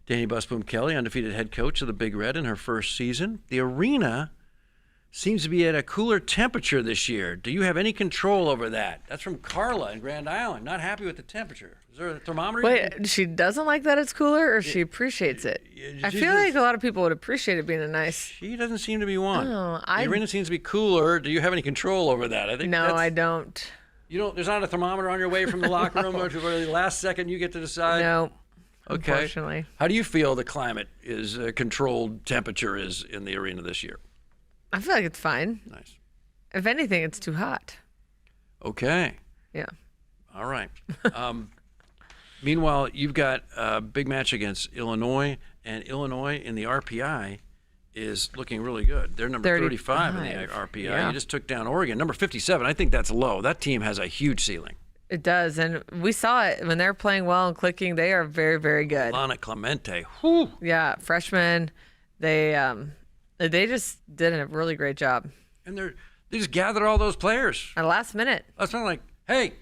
Danny Busboom Kelly, undefeated head coach of the Big Red in her first season. The arena seems to be at a cooler temperature this year. Do you have any control over that? That's from Carla in Grand Island. Not happy with the temperature. Is there a thermometer? Wait, she doesn't like that it's cooler, or she appreciates it? I feel like a lot of people would appreciate it being a nice... She doesn't seem to be one. Oh, the arena seems to be cooler. Do you have any control over that? I think no, I don't. You don't. There's not a thermometer on your way from the locker room, or to the last second you get to decide? No. Okay. Unfortunately. How do you feel the climate is, controlled temperature is in the arena this year? I feel like it's fine. Nice. If anything, it's too hot. Okay. Yeah. All right. Meanwhile, you've got a big match against Illinois, and Illinois in the RPI is looking really good. They're number 35 in the RPI. Yeah. You just took down Oregon, number 57. I think that's low. That team has a huge ceiling. It does, and we saw it when they're playing well and clicking. They are very, very good. Lana Clemente. Whew. Yeah, freshmen. They just did a really great job. And they just gathered all those players at the last minute. That's not like, hey,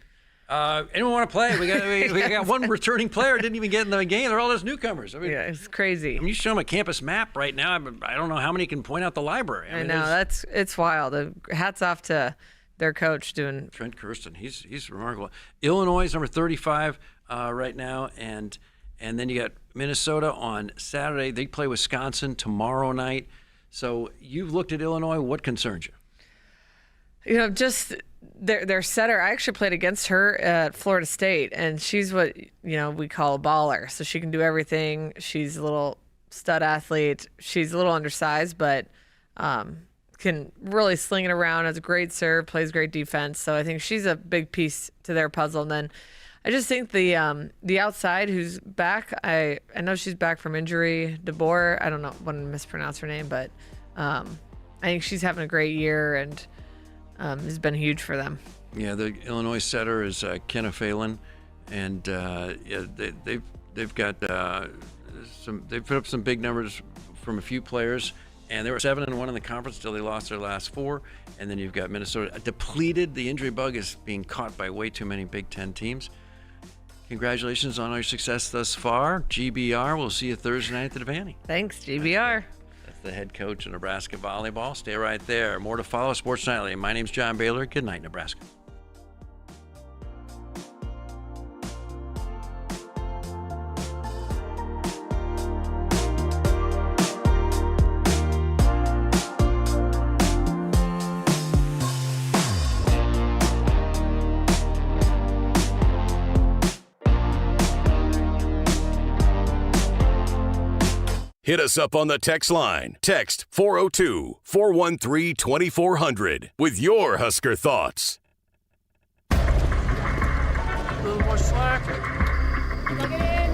anyone want to play? We got one returning player didn't even get in the game. They're all just newcomers. I mean, yeah, it's crazy. I mean, you show them a campus map right now. I don't know how many can point out the library. I know it's wild. Hats off to their coach doing. Trent Kirsten, he's remarkable. Illinois is number 35 right now, and then you got Minnesota on Saturday. They play Wisconsin tomorrow night. So you've looked at Illinois. What concerns you? You know, just their setter. I actually played against her at Florida State, and she's what we call a baller. So she can do everything. She's a little stud athlete. She's a little undersized, but can really sling it around. Has a great serve, plays great defense. So I think she's a big piece to their puzzle. And then I just think the outside who's back. I know she's back from injury. DeBoer. I don't know. Want to mispronounce her name, but I think she's having a great year and has been huge for them. Yeah, the Illinois setter is Kenna Phelan, and they've got they've put up some big numbers from a few players. And they were 7-1 in the conference until they lost their last 4. And then you've got Minnesota depleted. The injury bug is being caught by way too many Big Ten teams. Congratulations on your success thus far. GBR, we'll see you Thursday night at the Devaney. Thanks, GBR. That's the head coach of Nebraska volleyball. Stay right there. More to follow. Sports Nightly. My name's John Baylor. Good night, Nebraska. Hit us up on the text line. Text 402-413-2400 with your Husker thoughts. A little more slack. Plug it in.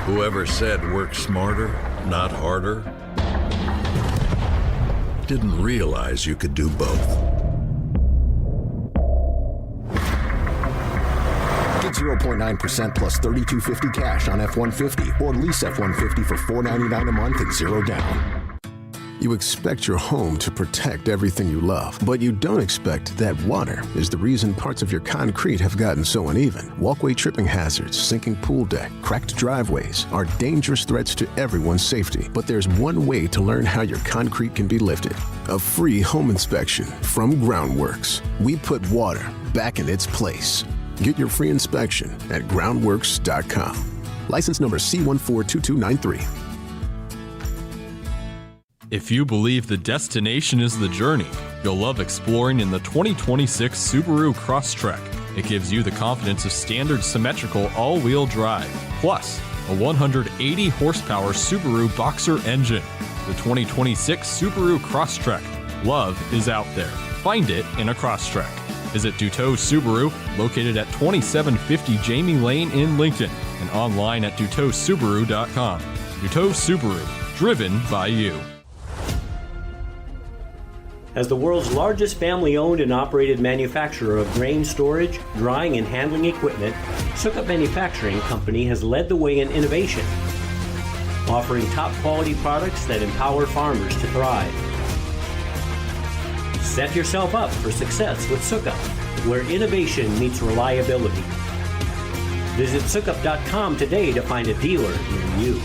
Whoever said work smarter, not harder, didn't realize you could do both. Get 0.9% plus $3,250 cash on F-150 or lease F-150 for $499 a month and 0 down. You expect your home to protect everything you love, but you don't expect that water is the reason parts of your concrete have gotten so uneven. Walkway tripping hazards, sinking pool deck, cracked driveways are dangerous threats to everyone's safety. But there's one way to learn how your concrete can be lifted. A free home inspection from Groundworks. We put water back in its place. Get your free inspection at groundworks.com. License number C142293. If you believe the destination is the journey, you'll love exploring in the 2026 Subaru Crosstrek. It gives you the confidence of standard symmetrical all-wheel drive, plus a 180 horsepower Subaru Boxer engine. The 2026 Subaru Crosstrek. Love is out there. Find it in a Crosstrek. Visit Duteau Subaru, located at 2750 Jamie Lane in Lincoln, and online at DuteauSubaru.com. Duteau Subaru, driven by you. As the world's largest family-owned and operated manufacturer of grain storage, drying, and handling equipment, Sukup Manufacturing Company has led the way in innovation, offering top-quality products that empower farmers to thrive. Set yourself up for success with Sukup. where innovation meets reliability. Visit Sukup.com today to find a dealer near you.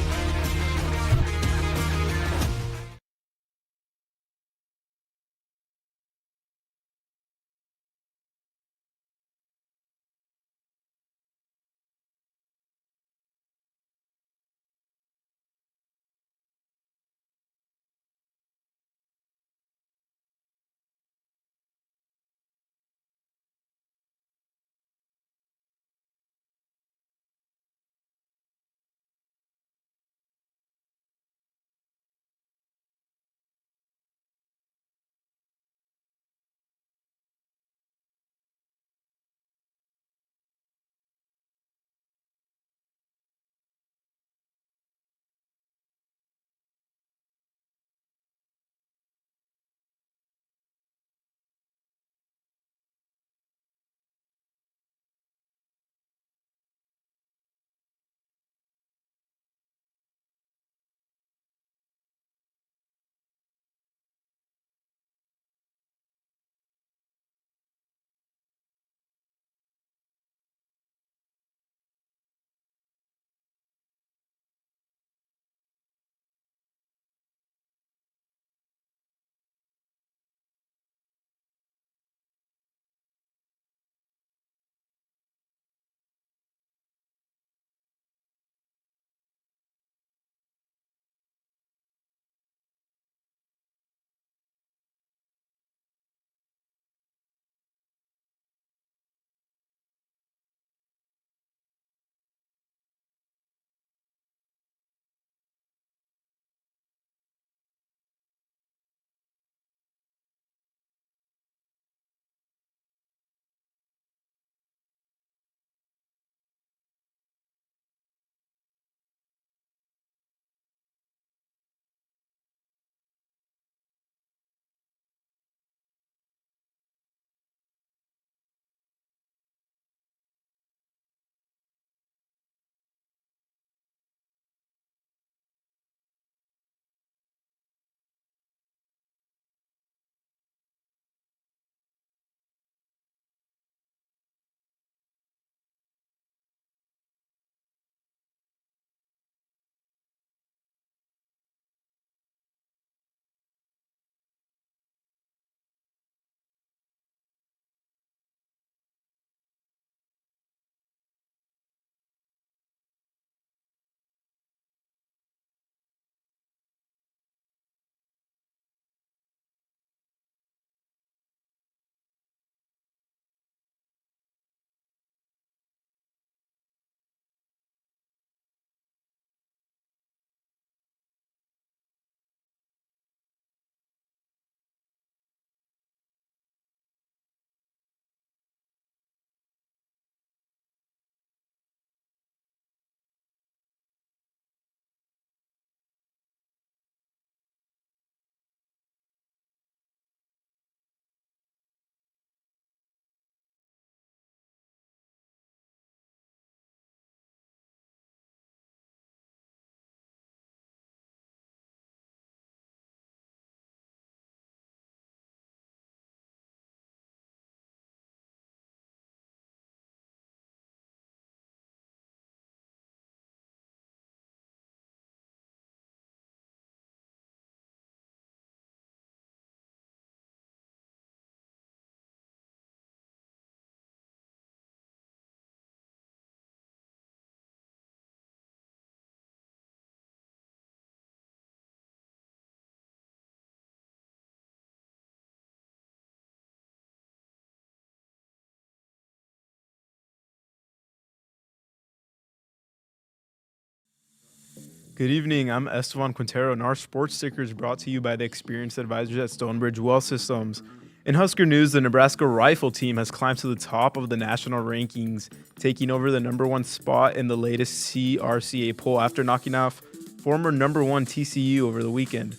Good evening. I'm Esteban Quintero, and our sports sticker is brought to you by the experienced advisors at Stonebridge Well Systems. In Husker news, the Nebraska rifle team has climbed to the top of the national rankings, taking over the #1 spot in the latest CRCA poll after knocking off former #1 TCU over the weekend.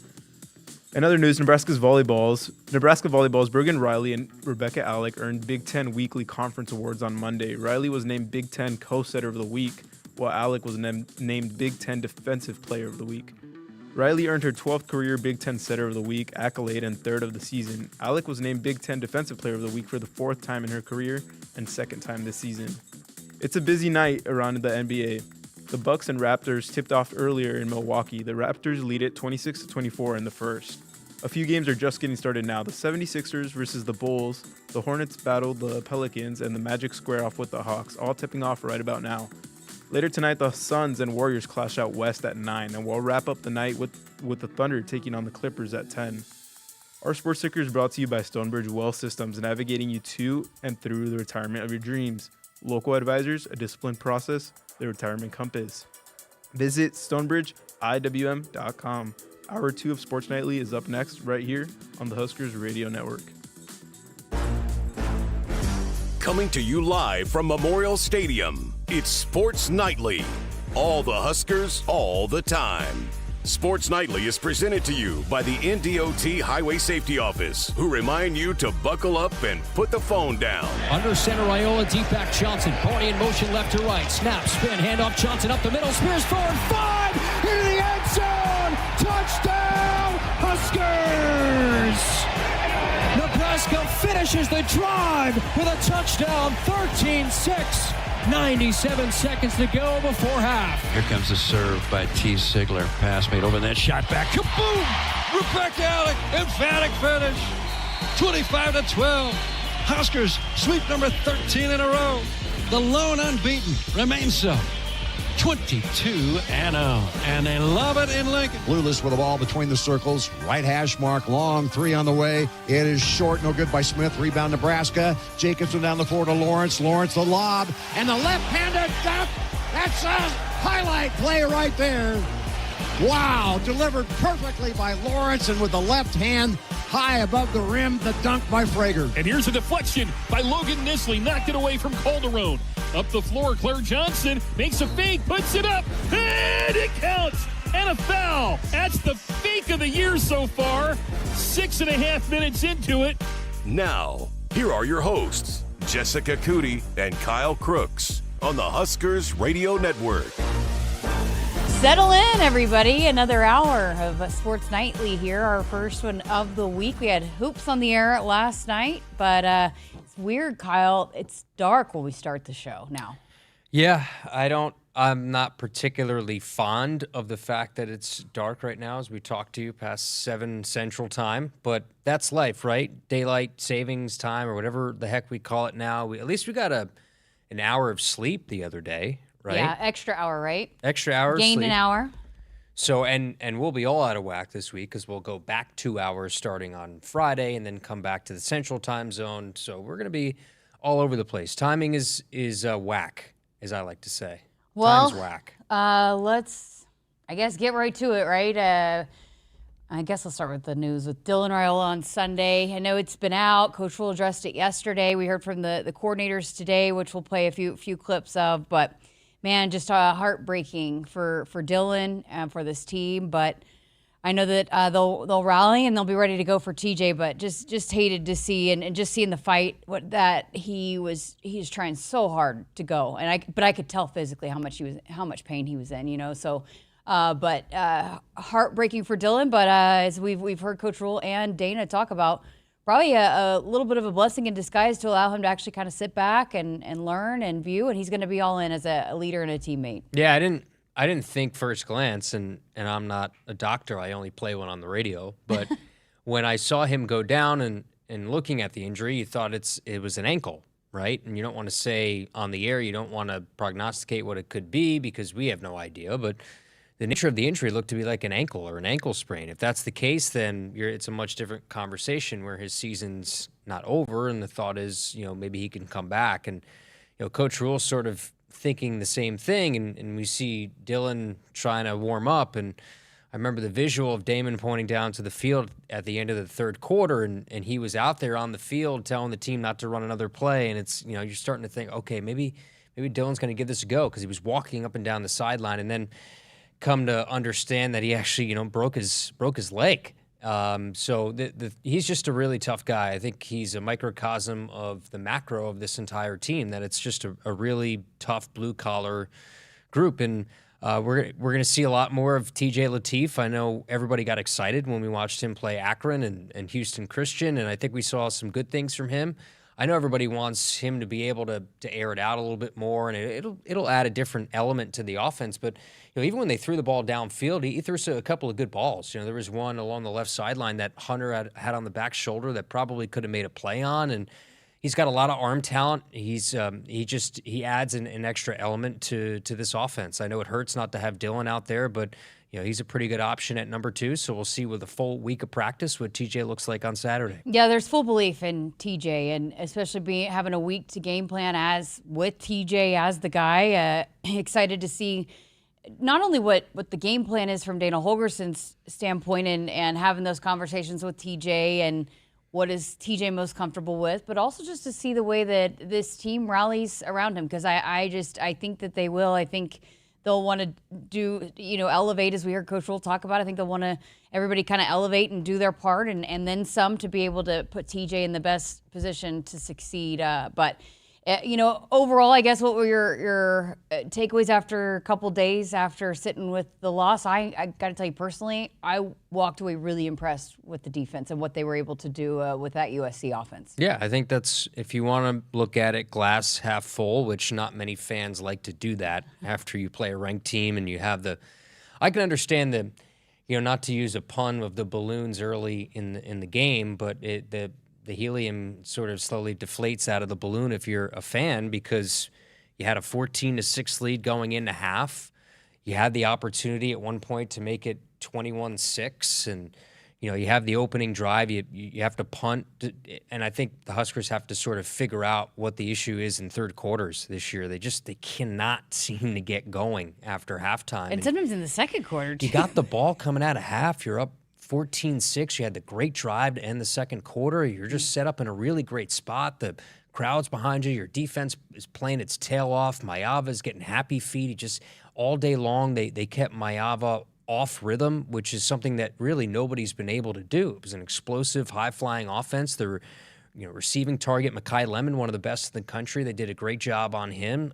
In other news, Nebraska volleyball's Bergen Riley and Rebecca Alec earned Big Ten Weekly Conference Awards on Monday. Riley was named Big Ten Co-Setter of the Week, while Alec was named Big Ten Defensive Player of the Week. Riley earned her 12th career Big Ten Setter of the Week accolade and 3rd of the season. Alec was named Big Ten Defensive Player of the Week for the 4th time in her career and 2nd time this season. It's a busy night around the NBA. The Bucks and Raptors tipped off earlier in Milwaukee. The Raptors lead it 26-24 in the first. A few games are just getting started now. The 76ers versus the Bulls, the Hornets battle the Pelicans, and the Magic square off with the Hawks, all tipping off right about now. Later tonight, the Suns and Warriors clash out west at 9, and we'll wrap up the night with the Thunder taking on the Clippers at 10. Our Sports Ticker is brought to you by Stonebridge Wealth Systems, navigating you to and through the retirement of your dreams. Local advisors, a disciplined process, the retirement compass. Visit stonebridgeiwm.com. Hour 2 of Sports Nightly is up next right here on the Huskers Radio Network. Coming to you live from Memorial Stadium, it's Sports Nightly. All the Huskers, all the time. Sports Nightly is presented to you by the NDOT Highway Safety Office, who remind you to buckle up and put the phone down. Under center, Iola, deep back Johnson. Barney in motion left to right. Snap, spin, handoff Johnson up the middle. Spears forward, 5 into the end zone. Touchdown, Huskers! Nebraska finishes the drive with a touchdown, 13-6. 97 seconds to go before half. Here comes the serve by T. Sigler. Pass made over, that shot back. Kaboom! Rebecca Alec, emphatic finish. 25-12. Huskers sweep number 13 in a row. The lone unbeaten remains so. 22-0, and they love it in Lincoln. Blueless with the ball between the circles, right hash mark, long 3 on the way. It is short, no good by Smith. Rebound Nebraska. Jacobson down the floor to Lawrence. Lawrence the lob, and the left-handed dunk. That's a highlight play right there. Wow, delivered perfectly by Lawrence, and with the left hand high above the rim, the dunk by Frager. And here's a deflection by Logan Nisley, knocked it away from Calderon. Up the floor, Claire Johnson makes a fake, puts it up, and it counts. And a foul. That's the fake of the year so far. 6.5 minutes into it. Now, here are your hosts, Jessica Coody and Kyle Crooks, on the Huskers Radio Network. Settle in, everybody. Another hour of Sports Nightly here, our first one of the week. We had hoops on the air last night, but it's weird, Kyle. It's dark when we start the show now. Yeah, I'm not particularly fond of the fact that it's dark right now as we talk to you past 7 Central Time, but that's life, right? Daylight savings time or whatever the heck we call it now. At least we got an hour of sleep the other day. Right? Yeah, extra hour, right? Extra hour. Gained sleep. An hour. So, and we'll be all out of whack this week because we'll go back 2 hours starting on Friday and then come back to the Central Time Zone. So we're going to be all over the place. Timing is whack, as I like to say. Well, Time's whack. Let's, I guess, get right to it, right? I guess I'll start with the news with Dylan Raiola on Sunday. I know it's been out. Coach Rule addressed it yesterday. We heard from the coordinators today, which we'll play a few clips of, but man, just heartbreaking for Dylan and for this team. But I know that they'll rally and they'll be ready to go for TJ. But just hated to see and just seeing the fight he was trying so hard to go. But I could tell physically how much pain he was in. You know, so but heartbreaking for Dylan. But as we've heard Coach Rule and Dana talk about, probably a little bit of a blessing in disguise to allow him to actually kind of sit back and learn and view, and he's going to be all in as a leader and a teammate. Yeah, I didn't think first glance, and I'm not a doctor. I only play one on the radio. But when I saw him go down and looking at the injury, you thought it was an ankle, right? And you don't want to say on the air, you don't want to prognosticate what it could be because we have no idea. But the nature of the injury looked to be like an ankle or an ankle sprain. If that's the case, then it's a much different conversation where his season's not over, and the thought is, maybe he can come back. And, Coach Rule's sort of thinking the same thing, and we see Dylan trying to warm up. And I remember the visual of Damon pointing down to the field at the end of the third quarter, and he was out there on the field telling the team not to run another play. And it's, you're starting to think, okay, maybe Dylan's going to give this a go because he was walking up and down the sideline, and then come to understand that he actually, broke his leg. So he's just a really tough guy. I think he's a microcosm of the macro of this entire team, that it's just a really tough blue-collar group. And We're going to see a lot more of TJ Lateef. I know everybody got excited when we watched him play Akron and Houston Christian, and I think we saw some good things from him. I know everybody wants him to be able to air it out a little bit more, and it'll add a different element to the offense. But even when they threw the ball downfield, he threw a couple of good balls. There was one along the left sideline that Hunter had on the back shoulder that probably could have made a play on, and he's got a lot of arm talent. He adds an extra element to this offense. I know it hurts not to have Dylan out there, but he's a pretty good option at number 2. So we'll see with a full week of practice what TJ looks like on Saturday. Yeah, there's full belief in TJ, and especially having a week to game plan as with TJ as the guy. Excited to see not only what the game plan is from Dana Holgerson's standpoint and having those conversations with TJ and what is TJ most comfortable with, but also just to see the way that this team rallies around him, because I think that they will. I think they'll want to do, elevate, as we heard Coach Rule talk about. I think they'll want to everybody kind of elevate and do their part, and then some, to be able to put TJ in the best position to succeed. But overall, I guess, what were your takeaways after a couple days after sitting with the loss? I got to tell you personally, I walked away really impressed with the defense and what they were able to do with that USC offense. Yeah, I think that's, if you want to look at it glass half full, which not many fans like to do that after you play a ranked team and you have I can understand not to use a pun of the balloons early in the game, but the helium sort of slowly deflates out of the balloon if you're a fan, because you had a 14-6 lead going into half. You had the opportunity at one point to make it 21-6, and you have the opening drive. You have to punt, and I think the Huskers have to sort of figure out what the issue is in third quarters this year. They cannot seem to get going after halftime. And sometimes in the second quarter, too. You got the ball coming out of half. You're up 14-6. You had the great drive to end the second quarter. You're just set up in a really great spot. The crowd's behind you. Your defense is playing its tail off. Mayava's getting happy feet. He just, all day long, they kept Mayava off rhythm, which is something that really nobody's been able to do. It was an explosive, high-flying offense. The receiving target, Mekhi Lemon, one of the best in the country. They did a great job on him.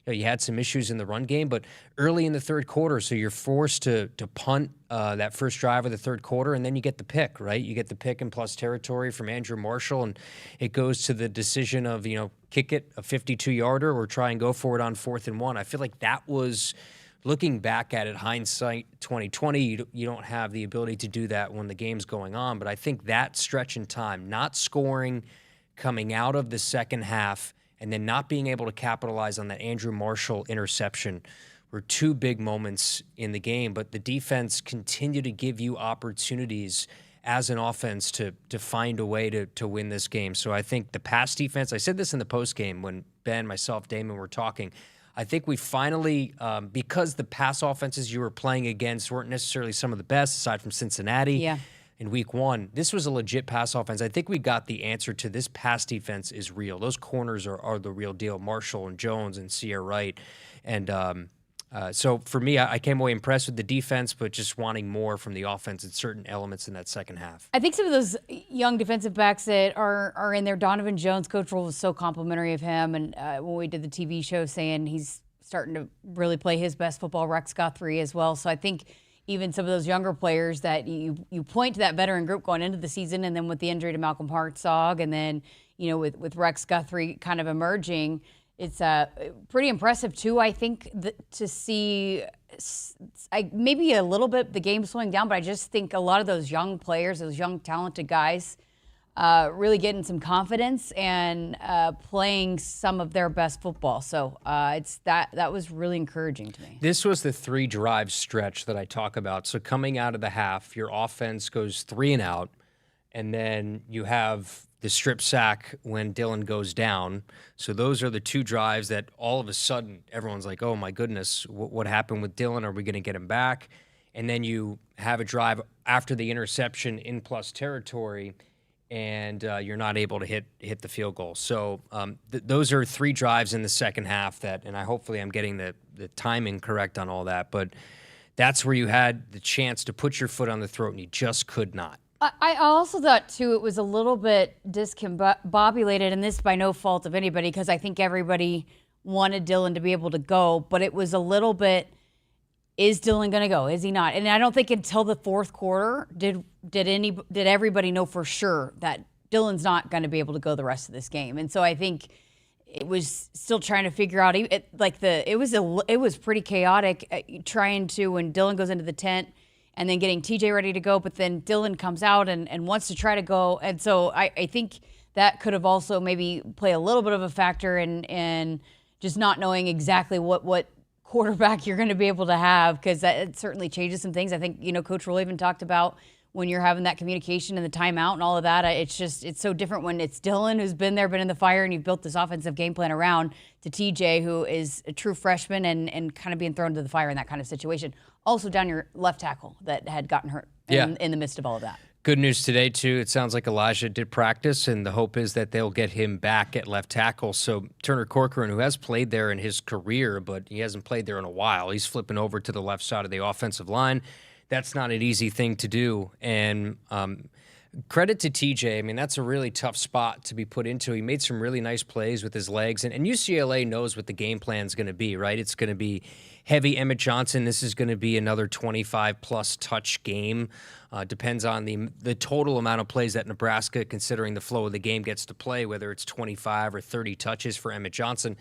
You had some issues in the run game, but early in the third quarter, so you're forced to punt that first drive of the third quarter, and then you get the pick, right? You get the pick in plus territory from Andrew Marshall, and it goes to the decision of, kick it a 52-yarder or try and go for it on 4th and 1. I feel like that was, looking back at it, hindsight 2020, you don't have the ability to do that when the game's going on. But I think that stretch in time, not scoring coming out of the second half and then not being able to capitalize on that Andrew Marshall interception, were two big moments in the game. But the defense continued to give you opportunities as an offense to find a way to win this game. So I think the pass defense, I said this in the postgame when Ben, myself, Damon were talking, I think we finally, because the pass offenses you were playing against weren't necessarily some of the best, aside from Cincinnati in week 1, this was a legit pass offense. I think we got the answer to this pass defense is real. Those corners are the real deal, Marshall and Jones and Sierra Wright. And so for me, I came away impressed with the defense, but just wanting more from the offense at certain elements in that second half. I think some of those young defensive backs that are in there, Donovan Jones, Coach Rule was so complimentary of him. And when we did the TV show, saying he's starting to really play his best football, Rex Guthrie as well. So I think even some of those younger players that you point to that veteran group going into the season, and then with the injury to Malcolm Hartzog, and then, with Rex Guthrie kind of emerging, it's pretty impressive, too, I think, to see maybe a little bit the game slowing down, but I just think a lot of those young players, those young talented guys, really getting some confidence and playing some of their best football. So that was really encouraging to me. This was the 3-drive stretch that I talk about. So coming out of the half, your offense goes 3 and out, and then you have the strip sack when Dylan goes down. So those are the 2 drives that all of a sudden everyone's like, oh my goodness, what happened with Dylan? Are we going to get him back? And then you have a drive after the interception in plus territory, and you're not able to hit the field goal. So those are 3 drives in the second half and hopefully I'm getting the timing correct on all that, but that's where you had the chance to put your foot on the throat and you just could not. I also thought, too, it was a little bit discombobulated, and this by no fault of anybody, because I think everybody wanted Dylan to be able to go, but it was a little bit is Dylan going to go? Is he not? And I don't think until the fourth quarter did everybody know for sure that Dylan's not going to be able to go the rest of this game. And so I think it was still trying to figure out. It was pretty chaotic trying to, when Dylan goes into the tent and then getting TJ ready to go, but then Dylan comes out and wants to try to go. And so I think that could have also maybe play a little bit of a factor in just not knowing exactly what quarterback you're going to be able to have, because it certainly changes some things. I think, Coach Rule even talked about when you're having that communication and the timeout and all of that. It's so different when it's Dylan who's been there, been in the fire, and you've built this offensive game plan around, to TJ, who is a true freshman and kind of being thrown to the fire in that kind of situation. Also down your left tackle that had gotten hurt in the midst of all of that. Good news today, too. It sounds like Elijah did practice, and the hope is that they'll get him back at left tackle. So Turner Corcoran, who has played there in his career, but he hasn't played there in a while, he's flipping over to the left side of the offensive line. That's not an easy thing to do. And credit to TJ. I mean, that's a really tough spot to be put into. He made some really nice plays with his legs. And UCLA knows what the game plan is going to be, right? It's going to be heavy Emmett Johnson. This is going to be another 25-plus touch game. Depends on the total amount of plays that Nebraska, considering the flow of the game, gets to play, whether it's 25 or 30 touches for Emmett Johnson.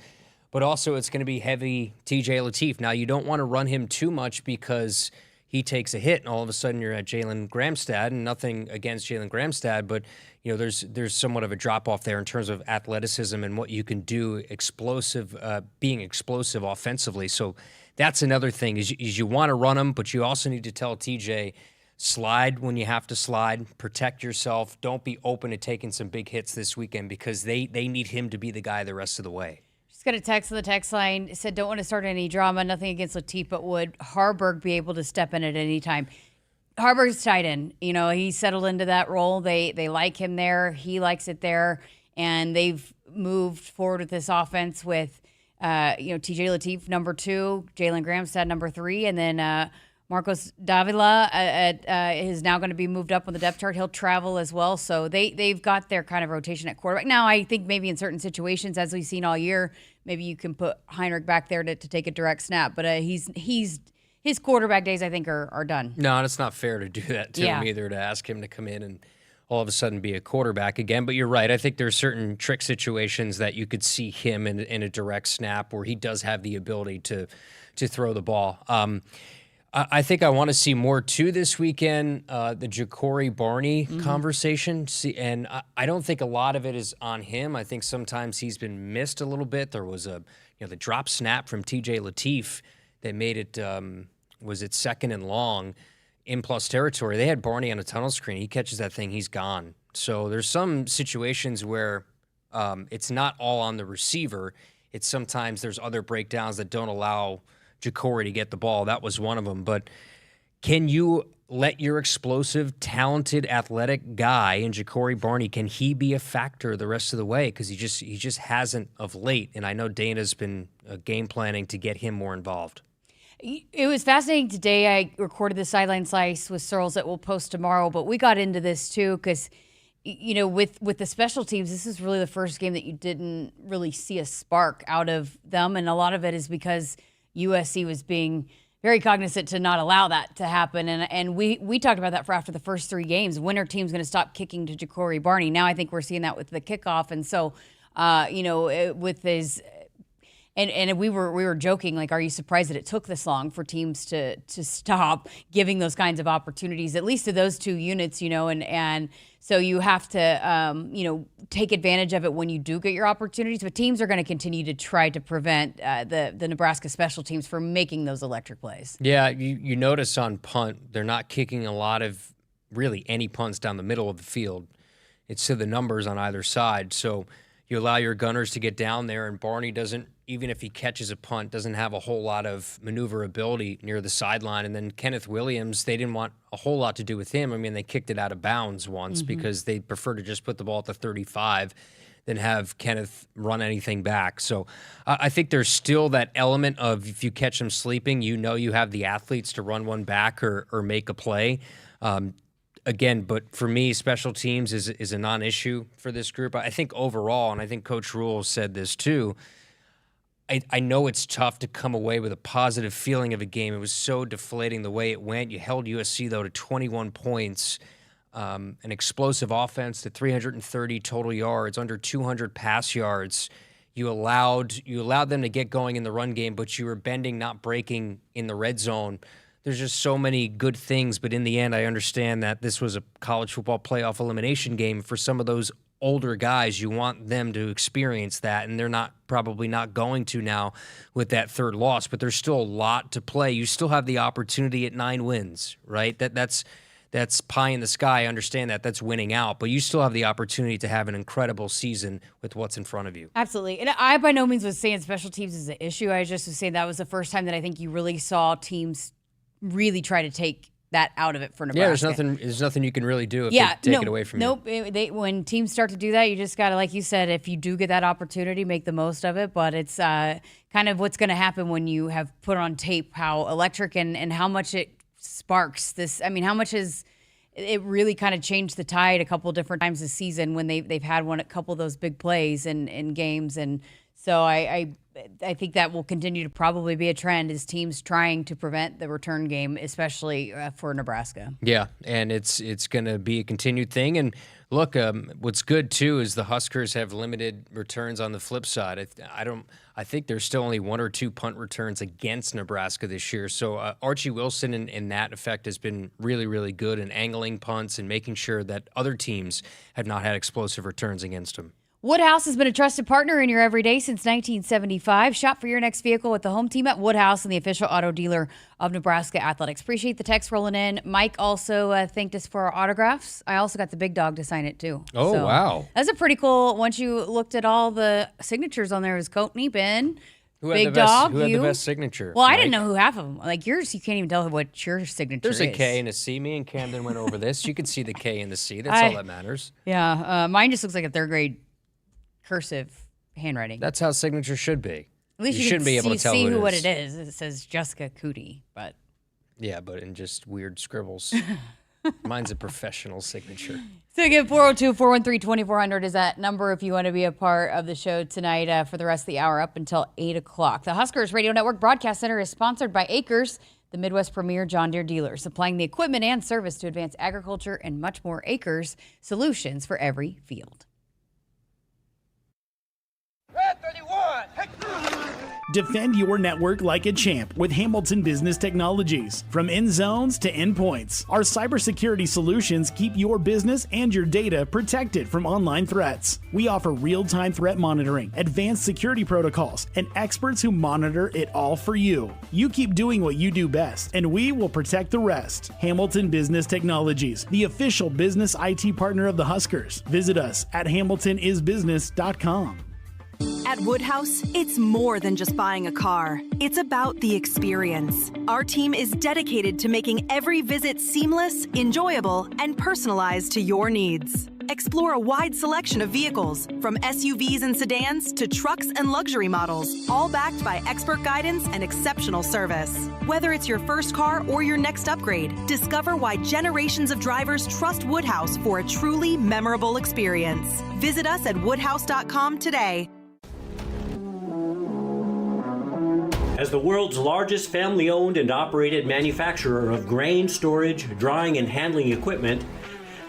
But also it's going to be heavy TJ Lateef. Now, you don't want to run him too much because he takes a hit, and all of a sudden you're at Jalen Gramstad, and nothing against Jalen Gramstad, but there's somewhat of a drop-off there in terms of athleticism and what you can do being explosive offensively. So that's another thing, is you want to run him, but you also need to tell TJ, slide when you have to slide, protect yourself, don't be open to taking some big hits this weekend, because they need him to be the guy the rest of the way. Just got a text on the text line. It said, don't want to start any drama. Nothing against Lateef, but would Harburg be able to step in at any time? Harburg's tight end. He settled into that role. They like him there. He likes it there. And they've moved forward with this offense with, TJ Lateef, number 2, Jalen Gramstad, number 3, and then Marcos Davila is now going to be moved up on the depth chart. He'll travel as well. So they've got their kind of rotation at quarterback. Now, I think maybe in certain situations, as we've seen all year, maybe you can put Heinrich back there to take a direct snap. But his quarterback days, I think, are done. No, and it's not fair to do that to him either, to ask him to come in and all of a sudden be a quarterback again. But you're right. I think there's certain trick situations that you could see him in a direct snap where he does have the ability to throw the ball. I think I want to see more, too, this weekend, the Ja'Cory Barney conversation. And I don't think a lot of it is on him. I think sometimes he's been missed a little bit. There was the drop snap from TJ Lateef that made it, was it 2nd and long in plus territory. They had Barney on a tunnel screen. He catches that thing, he's gone. So there's some situations where it's not all on the receiver. It's sometimes there's other breakdowns that don't allow Ja'Cory to get the ball. That was one of them. But can you let your explosive, talented, athletic guy in Ja'Cory Barney, can he be a factor the rest of the way? Because he just hasn't of late. And I know Dana's been game planning to get him more involved. It was fascinating today. I recorded the sideline slice with Searles that we'll post tomorrow, but we got into this too because, with the special teams, this is really the first game that you didn't really see a spark out of them. And a lot of it is because USC was being very cognizant to not allow that to happen. And we talked about that for after the first 3 games. Winter team's going to stop kicking to Ja'Cory Barney. Now I think we're seeing that with the kickoff. And so, with his – and we were joking, like, are you surprised that it took this long for teams to stop giving those kinds of opportunities, at least to those 2 units, and so you have to, take advantage of it when you do get your opportunities. But teams are going to continue to try to prevent the Nebraska special teams from making those electric plays. Yeah, you notice on punt, they're not kicking a lot of really any punts down the middle of the field. It's to the numbers on either side. So you allow your gunners to get down there, and Barney doesn't, even if he catches a punt, doesn't have a whole lot of maneuverability near the sideline. And then Kenneth Williams, they didn't want a whole lot to do with him. I mean, they kicked it out of bounds once because they prefer to just put the ball at the 35 than have Kenneth run anything back. So I think there's still that element of if you catch them sleeping, you have the athletes to run one back or make a play. Again, but for me, special teams is a non-issue for this group. I think overall, and I think Coach Rule said this too, I know it's tough to come away with a positive feeling of a game. It was so deflating the way it went. You held USC, though, to 21 points, an explosive offense to 330 total yards, under 200 pass yards. You allowed them to get going in the run game, but you were bending, not breaking in the red zone. There's just so many good things, but in the end, I understand that this was a college football playoff elimination game. For some of those older guys, you want them to experience that, and they're probably not going to now with that third loss, but there's still a lot to play. You still have the opportunity at 9 wins, right? That's pie in the sky. I understand that. That's winning out, but you still have the opportunity to have an incredible season with what's in front of you. Absolutely. And I by no means was saying special teams is an issue. I just was saying that was the first time that I think you really saw teams really try to take that out of it for Nebraska. Yeah, there's nothing you can really do if they take it away from you. Nope. When teams start to do that, you just got to, like you said, if you do get that opportunity, make the most of it. But it's kind of what's going to happen when you have put on tape how electric and how much it sparks this. I mean, how much is it really kind of changed the tide a couple different times this season when they've had a couple of those big plays in games. And so I think that will continue to probably be a trend, is teams trying to prevent the return game, especially for Nebraska. Yeah, and it's going to be a continued thing. And look, what's good too is the Huskers have limited returns on the flip side. I think there's still only 1 or 2 punt returns against Nebraska this year. So Archie Wilson in that effect has been really, really good in angling punts and making sure that other teams have not had explosive returns against him. Woodhouse has been a trusted partner in your everyday since 1975. Shop for your next vehicle with the home team at Woodhouse and the official auto dealer of Nebraska Athletics. Appreciate the text rolling in. Mike also thanked us for our autographs. I also got the big dog to sign it too. Oh, so, wow. That's a pretty cool, once you looked at all the signatures on there, it was Coatney, Ben, Big Dog, Who had the best signature? Well, Mike? I didn't know who half of them. Like yours, you can't even tell what your signature is. There's a K and a C. Me and Camden went over this. You can see the K and the C. That's all that matters. Yeah. Mine just looks like a third grade cursive handwriting. That's how signature should be. At least you shouldn't be able to tell see what it is. It says Jessica Coody, but yeah, but in just weird scribbles. Mine's a professional signature. So again, 402-413-2400 is that number if you want to be a part of the show tonight for the rest of the hour up until 8 o'clock. The Huskers Radio Network Broadcast Center is sponsored by Akrs, the Midwest premier John Deere dealer, supplying the equipment and service to advance agriculture and much more. Akrs, solutions for every field. Defend your network like a champ with Hamilton Business Technologies. From end zones to endpoints, our cybersecurity solutions keep your business and your data protected from online threats. We offer real-time threat monitoring, advanced security protocols, and experts who monitor it all for you. You keep doing what you do best, and we will protect the rest. Hamilton Business Technologies, the official business IT partner of the Huskers. Visit us at hamiltonisbusiness.com. At Woodhouse, it's more than just buying a car. It's about the experience. Our team is dedicated to making every visit seamless, enjoyable, and personalized to your needs. Explore a wide selection of vehicles, from SUVs and sedans to trucks and luxury models, all backed by expert guidance and exceptional service. Whether it's your first car or your next upgrade, discover why generations of drivers trust Woodhouse for a truly memorable experience. Visit us at woodhouse.com today. As the world's largest family-owned and operated manufacturer of grain storage, drying, and handling equipment,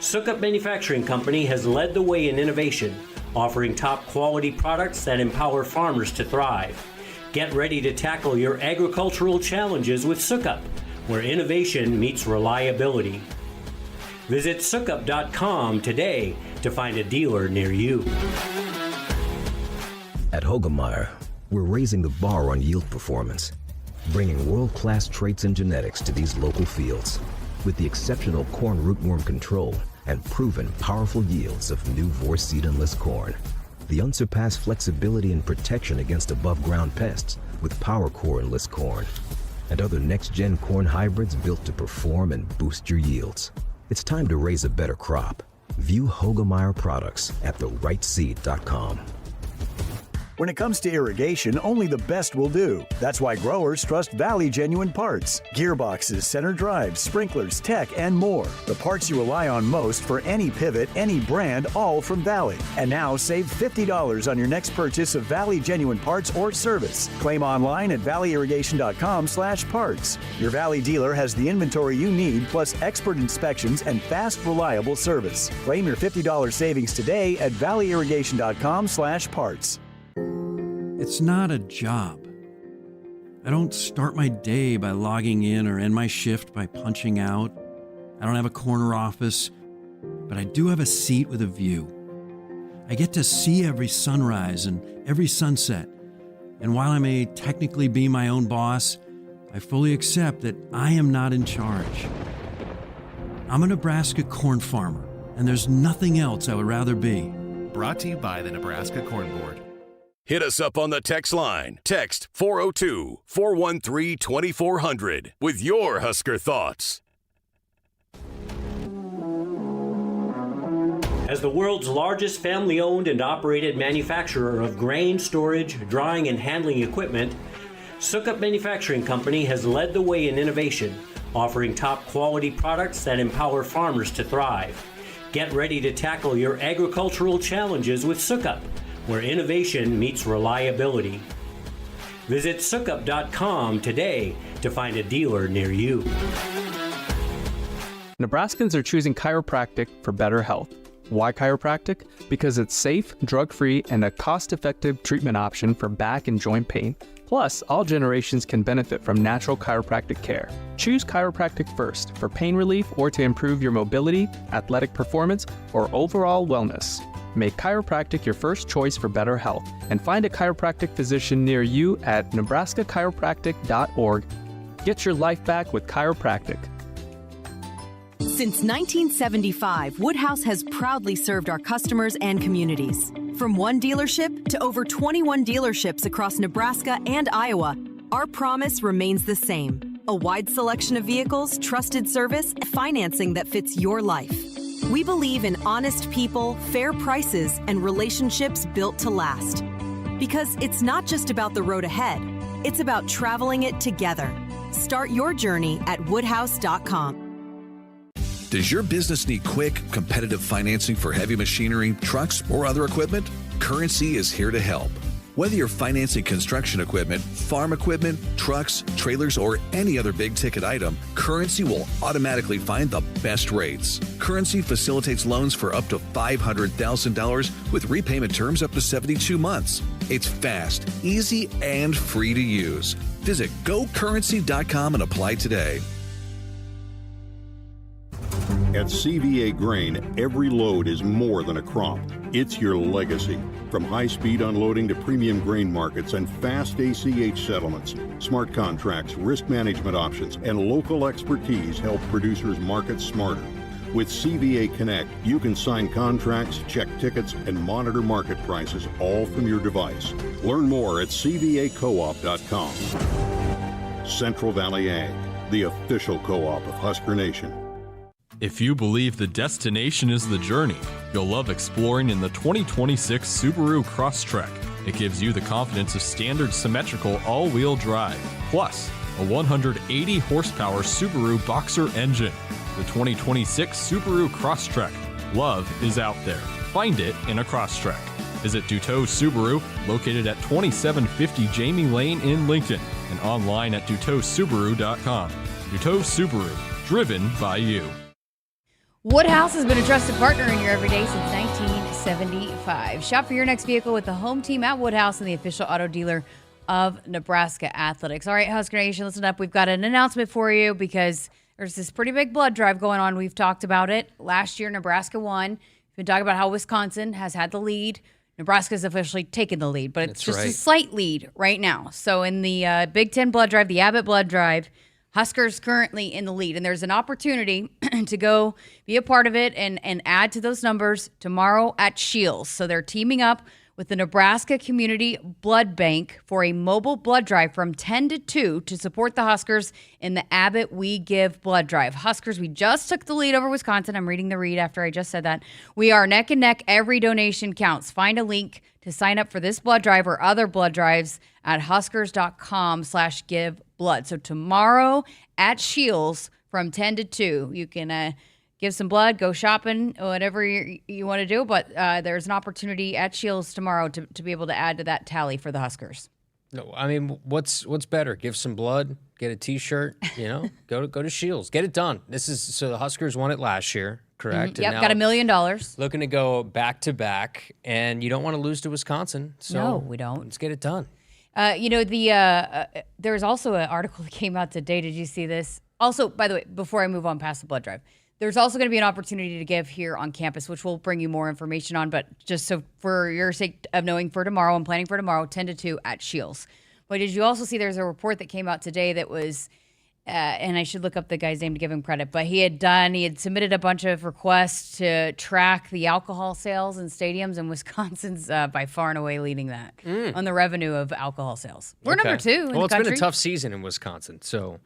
Sukup Manufacturing Company has led the way in innovation, offering top-quality products that empower farmers to thrive. Get ready to tackle your agricultural challenges with Sukup, where innovation meets reliability. Visit sukup.com today to find a dealer near you. At Hogemeyer, we're raising the bar on yield performance, bringing world-class traits and genetics to these local fields with the exceptional corn rootworm control and proven powerful yields of new Vorseed Enlist corn. The unsurpassed flexibility and protection against above-ground pests with PowerCore Enlist corn and other next-gen corn hybrids built to perform and boost your yields. It's time to raise a better crop. View Hogemeyer products at therightseed.com. When it comes to irrigation, only the best will do. That's why growers trust Valley Genuine Parts. Gearboxes, center drives, sprinklers, tech, and more. The parts you rely on most for any pivot, any brand, all from Valley. And now save $50 on your next purchase of Valley Genuine Parts or service. Claim online at valleyirrigation.com/parts. Your Valley dealer has the inventory you need, plus expert inspections and fast, reliable service. Claim your $50 savings today at valleyirrigation.com/parts. It's not a job. I don't start my day by logging in or end my shift by punching out. I don't have a corner office, but I do have a seat with a view. I get to see every sunrise and every sunset. And while I may technically be my own boss, I fully accept that I am not in charge. I'm a Nebraska corn farmer, and there's nothing else I would rather be. Brought to you by the Nebraska Corn Board. Hit us up on the text line. Text 402-413-2400 with your Husker thoughts. As the world's largest family-owned and operated manufacturer of grain storage, drying, and handling equipment, Sukup Manufacturing Company has led the way in innovation, offering top-quality products that empower farmers to thrive. Get ready to tackle your agricultural challenges with Sukup, where innovation meets reliability. Visit sukup.com today to find a dealer near you. Nebraskans are choosing chiropractic for better health. Why chiropractic? Because it's safe, drug-free, and a cost-effective treatment option for back and joint pain. Plus, all generations can benefit from natural chiropractic care. Choose chiropractic first for pain relief or to improve your mobility, athletic performance, or overall wellness. Make chiropractic your first choice for better health and find a chiropractic physician near you at nebraskachiropractic.org. Get your life back with chiropractic. Since 1975, Woodhouse has proudly served our customers and communities. From one dealership to over 21 dealerships across Nebraska and Iowa, our promise remains the same. A wide selection of vehicles, trusted service, and financing that fits your life. We believe in honest people, fair prices, and relationships built to last. Because it's not just about the road ahead, it's about traveling it together. Start your journey at woodhouse.com. Does your business need quick, competitive financing for heavy machinery, trucks, or other equipment? Currency is here to help. Whether you're financing construction equipment, farm equipment, trucks, trailers, or any other big-ticket item, Currency will automatically find the best rates. Currency facilitates loans for up to $500,000 with repayment terms up to 72 months. It's fast, easy, and free to use. Visit gocurrency.com and apply today. At CVA Grain, every load is more than a crop. It's your legacy. From high-speed unloading to premium grain markets and fast ACH settlements, smart contracts, risk management options, and local expertise help producers market smarter. With CVA Connect, you can sign contracts, check tickets, and monitor market prices all from your device. Learn more at cvacoop.com. Central Valley Ag, the official co-op of Husker Nation. If you believe the destination is the journey, you'll love exploring in the 2026 Subaru Crosstrek. It gives you the confidence of standard symmetrical all-wheel drive, plus a 180 horsepower Subaru Boxer engine. The 2026 Subaru Crosstrek. Love is out there. Find it in a Crosstrek. Visit Duteau Subaru, located at 2750 Jamie Lane in Lincoln, and online at duteausubaru.com. Duteau Subaru, driven by you. Woodhouse has been a trusted partner in your everyday since 1975. Shop for your next vehicle with the home team at Woodhouse and the official auto dealer of Nebraska Athletics. All right, Husker Nation, listen up. We've got an announcement for you because there's this pretty big blood drive going on. We've talked about it. Last year, Nebraska won. We've been talking about how Wisconsin has had the lead. Nebraska's officially taken the lead, but it's just a slight lead right now. So in the Big Ten blood drive, the Abbott blood drive, Huskers currently in the lead, and there's an opportunity to go be a part of it and add to those numbers tomorrow at Shields. So they're teaming up with the Nebraska Community Blood Bank for a mobile blood drive from 10 to 2 to support the Huskers in the Abbott We Give blood drive. Huskers, we just took the lead over Wisconsin. I'm reading the read after I just said that. We are neck and neck. Every donation counts. Find a link to sign up for this blood drive or other blood drives at huskers.com/give blood. So tomorrow at Shields from 10 to 2, you can give some blood, go shopping, whatever you want to do. But there's an opportunity at Shields tomorrow to be able to add to that tally for the Huskers. No, I mean, what's better? Give some blood, get a T-shirt, go to Shields, get it done. So the Huskers won it last year, correct? Yep, got $1 million. Looking to go back to back, and you don't want to lose to Wisconsin. So no, we don't. Let's get it done. There was also an article that came out today. Did you see this? Also, by the way, before I move on past the blood drive, there's also going to be an opportunity to give here on campus, which we'll bring you more information on. But just so for your sake of knowing for tomorrow, I'm planning for tomorrow, 10 to 2 at Shields. But did you also see there's a report that came out today that was, and I should look up the guy's name to give him credit, but he had submitted a bunch of requests to track the alcohol sales in stadiums, and Wisconsin's by far and away leading that on the revenue of alcohol sales. We're number 2 in the country. Well, it's been a tough season in Wisconsin, so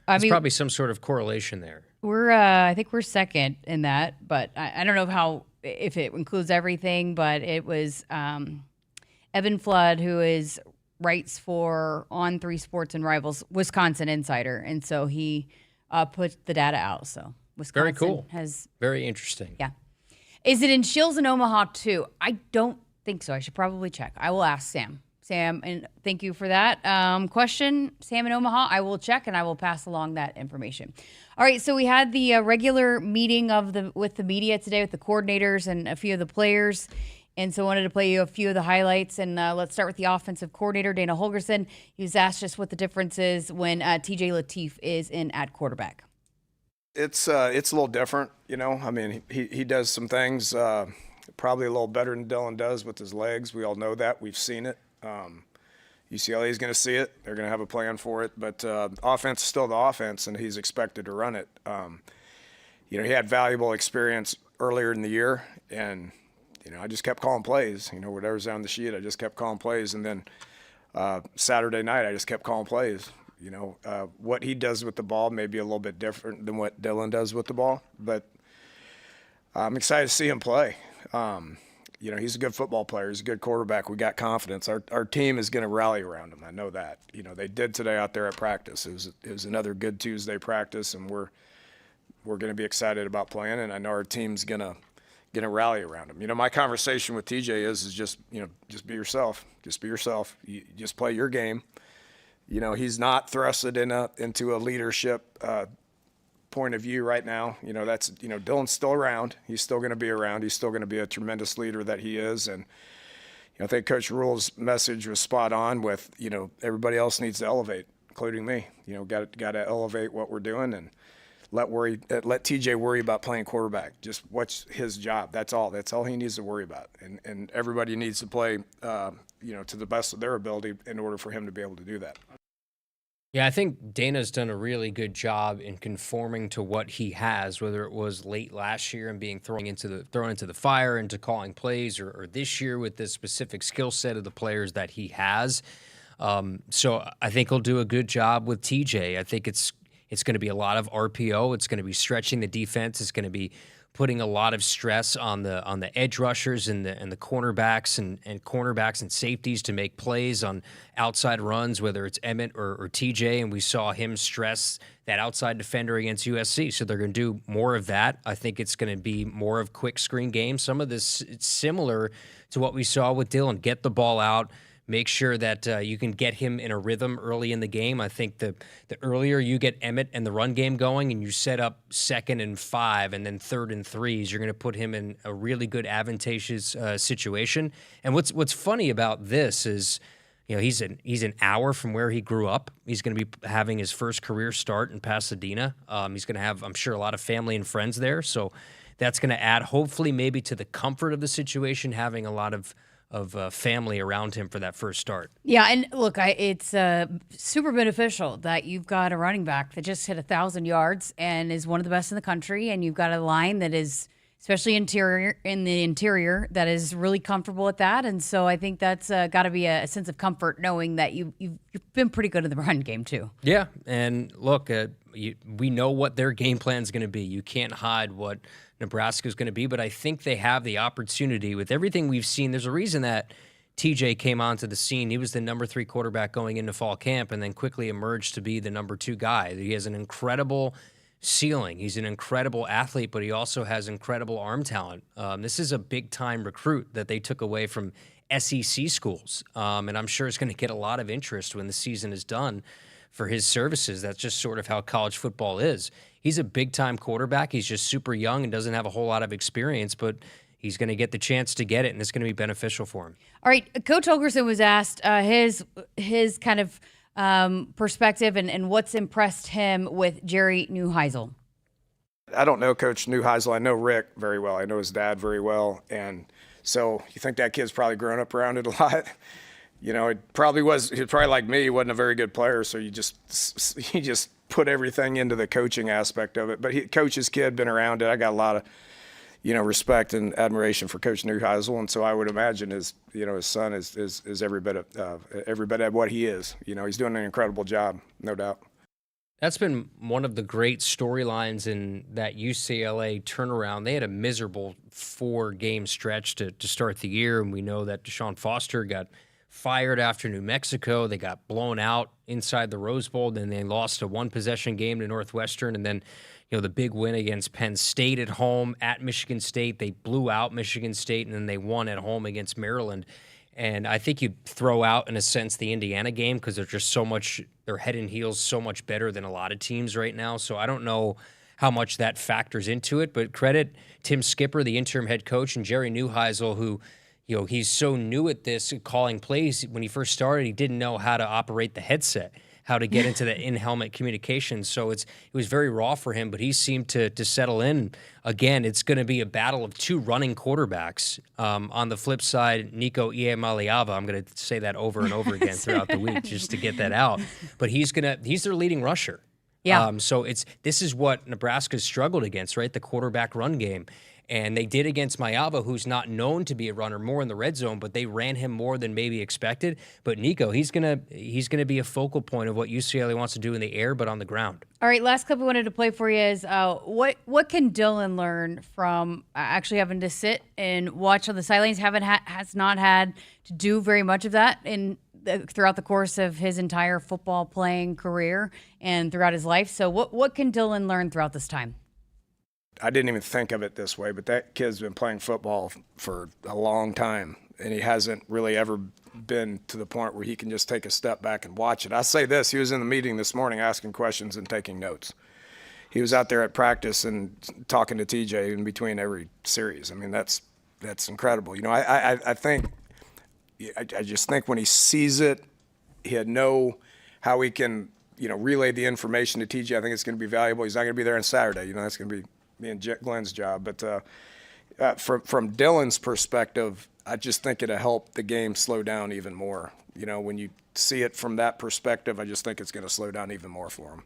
there's probably some sort of correlation there. I think we're second in that, but I don't know if it includes everything, but it was Evan Flood, who writes for On 3 Sports and Rivals, Wisconsin Insider, and so he put the data out. So Wisconsin very cool. has very interesting. Yeah. Is it in Shields and Omaha too? I don't think so. I should probably check. I will ask Sam. Sam, and thank you for that question. Sam in Omaha, I will check and I will pass along that information. All right, so we had the regular meeting with the media today with the coordinators and a few of the players, and so I wanted to play you a few of the highlights. And let's start with the offensive coordinator, Dana Holgorsen. He was asked just what the difference is when TJ Lateef is in at quarterback. It's a little different, I mean, he does some things probably a little better than Dylan does with his legs. We all know that. We've seen it. UCLA is going to see it. They're going to have a plan for it. But offense is still the offense, and he's expected to run it. He had valuable experience earlier in the year, and, I just kept calling plays. Whatever's on the sheet, I just kept calling plays. And then Saturday night, I just kept calling plays. What he does with the ball may be a little bit different than what Dylan does with the ball. But I'm excited to see him play. He's a good football player. He's a good quarterback. We got confidence. Our team is going to rally around him. I know that. They did today out there at practice. It was another good Tuesday practice, and we're going to be excited about playing. And I know our team's going to rally around him. My conversation with TJ is just be yourself. Just be yourself. You just play your game. He's not thrusted into a leadership point of view right now. That's Dylan's still around. He's still going to be around. He's still going to be a tremendous leader that he is. And I think Coach Rule's message was spot on with everybody else needs to elevate, including me. Got to elevate what we're doing and let TJ worry about playing quarterback. Just what's his job. That's all he needs to worry about. And everybody needs to play to the best of their ability in order for him to be able to do that. Yeah, I think Dana's done a really good job in conforming to what he has, whether it was late last year and being thrown into the fire into calling plays, or this year with this specific skill set of the players that he has. So I think he'll do a good job with TJ. I think it's going to be a lot of RPO. It's going to be stretching the defense. It's going to be putting a lot of stress on the edge rushers and the cornerbacks and cornerbacks and safeties to make plays on outside runs, whether it's Emmett or TJ. And we saw him stress that outside defender against USC. So they're going to do more of that. I think it's going to be more of quick screen games. Some of this, it's similar to what we saw with Dylan. Get the ball out. Make sure that you can get him in a rhythm early in the game. I think the earlier you get Emmett and the run game going and you set up 2nd and 5 and then 3rd and 3s, you're going to put him in a really good advantageous situation. And what's funny about this is, he's an hour from where he grew up. He's going to be having his first career start in Pasadena. He's going to have, I'm sure, a lot of family and friends there. So that's going to add, hopefully, maybe to the comfort of the situation, having a lot of family around him for that first start. Yeah, and look, it's super beneficial that you've got a running back that just hit 1,000 yards and is one of the best in the country, and you've got a line that is especially in the interior, that is really comfortable at that. And so I think that's got to be a sense of comfort knowing that you've been pretty good in the run game too. Yeah, and look, we know what their game plan is going to be. You can't hide what Nebraska is going to be, but I think they have the opportunity with everything we've seen. There's a reason that TJ came onto the scene. He was the number 3 quarterback going into fall camp and then quickly emerged to be the number 2 guy. He has an incredible ceiling. He's an incredible athlete, but he also has incredible arm talent. This is a big-time recruit that they took away from SEC schools, and I'm sure it's going to get a lot of interest when the season is done for his services. That's just sort of how college football is. He's a big-time quarterback. He's just super young and doesn't have a whole lot of experience, but he's going to get the chance to get it, and it's going to be beneficial for him. All right, Coach Holgorsen was asked his kind of perspective and what's impressed him with Jerry Neuheisel. I don't know Coach Neuheisel. I know Rick very well. I know his dad very well. And so you think that kid's probably grown up around it a lot? You know, he probably like me. He wasn't a very good player, so he just put everything into the coaching aspect of it. But Coach his kid, been around it. I got a lot of, respect and admiration for Coach Neuheisel, and so I would imagine his son is every bit of what he is. He's doing an incredible job, no doubt. That's been one of the great storylines in that UCLA turnaround. They had a miserable 4-game stretch to start the year, and we know that Deshaun Foster got fired after New Mexico. They got blown out inside the Rose Bowl, then they lost a 1-possession game to Northwestern, and then the big win against Penn State at home, at Michigan State. They blew out Michigan State, and then they won at home against Maryland. And I think you'd throw out, in a sense, the Indiana game because they're just they're head and heels so much better than a lot of teams right now. So I don't know how much that factors into it, but credit Tim Skipper, the interim head coach, and Jerry Neuheisel, who, he's so new at this, calling plays. When he first started, he didn't know how to operate the headset, how to get into the in-helmet communication. So it was very raw for him, but he seemed to settle in. Again, it's going to be a battle of 2 running quarterbacks. On the flip side, Nico Iamaleava, I'm going to say that over and over again throughout the week just to get that out. But he's their leading rusher. Yeah. So this is what Nebraska's struggled against, right? The quarterback run game. And they did against Maiava, who's not known to be a runner, more in the red zone, but they ran him more than maybe expected. But Nico, he's gonna be a focal point of what UCLA wants to do in the air, but on the ground. All right, last clip we wanted to play for you is what can Dylan learn from actually having to sit and watch on the sidelines? Has not had to do very much of that throughout the course of his entire football playing career and throughout his life. So what can Dylan learn throughout this time? I didn't even think of it this way, but that kid's been playing football for a long time, and he hasn't really ever been to the point where he can just take a step back and watch it. I say this, he was in the meeting this morning asking questions and taking notes. He was out there at practice and talking to TJ in between every series. I mean, that's incredible. I just think when he sees it, he'll know how he can, relay the information to TJ. I think it's going to be valuable. He's not going to be there on Saturday. That's going to be me and Glenn's job. But from Dylan's perspective, I just think it'll help the game slow down even more. When you see it from that perspective, I just think it's going to slow down even more for him.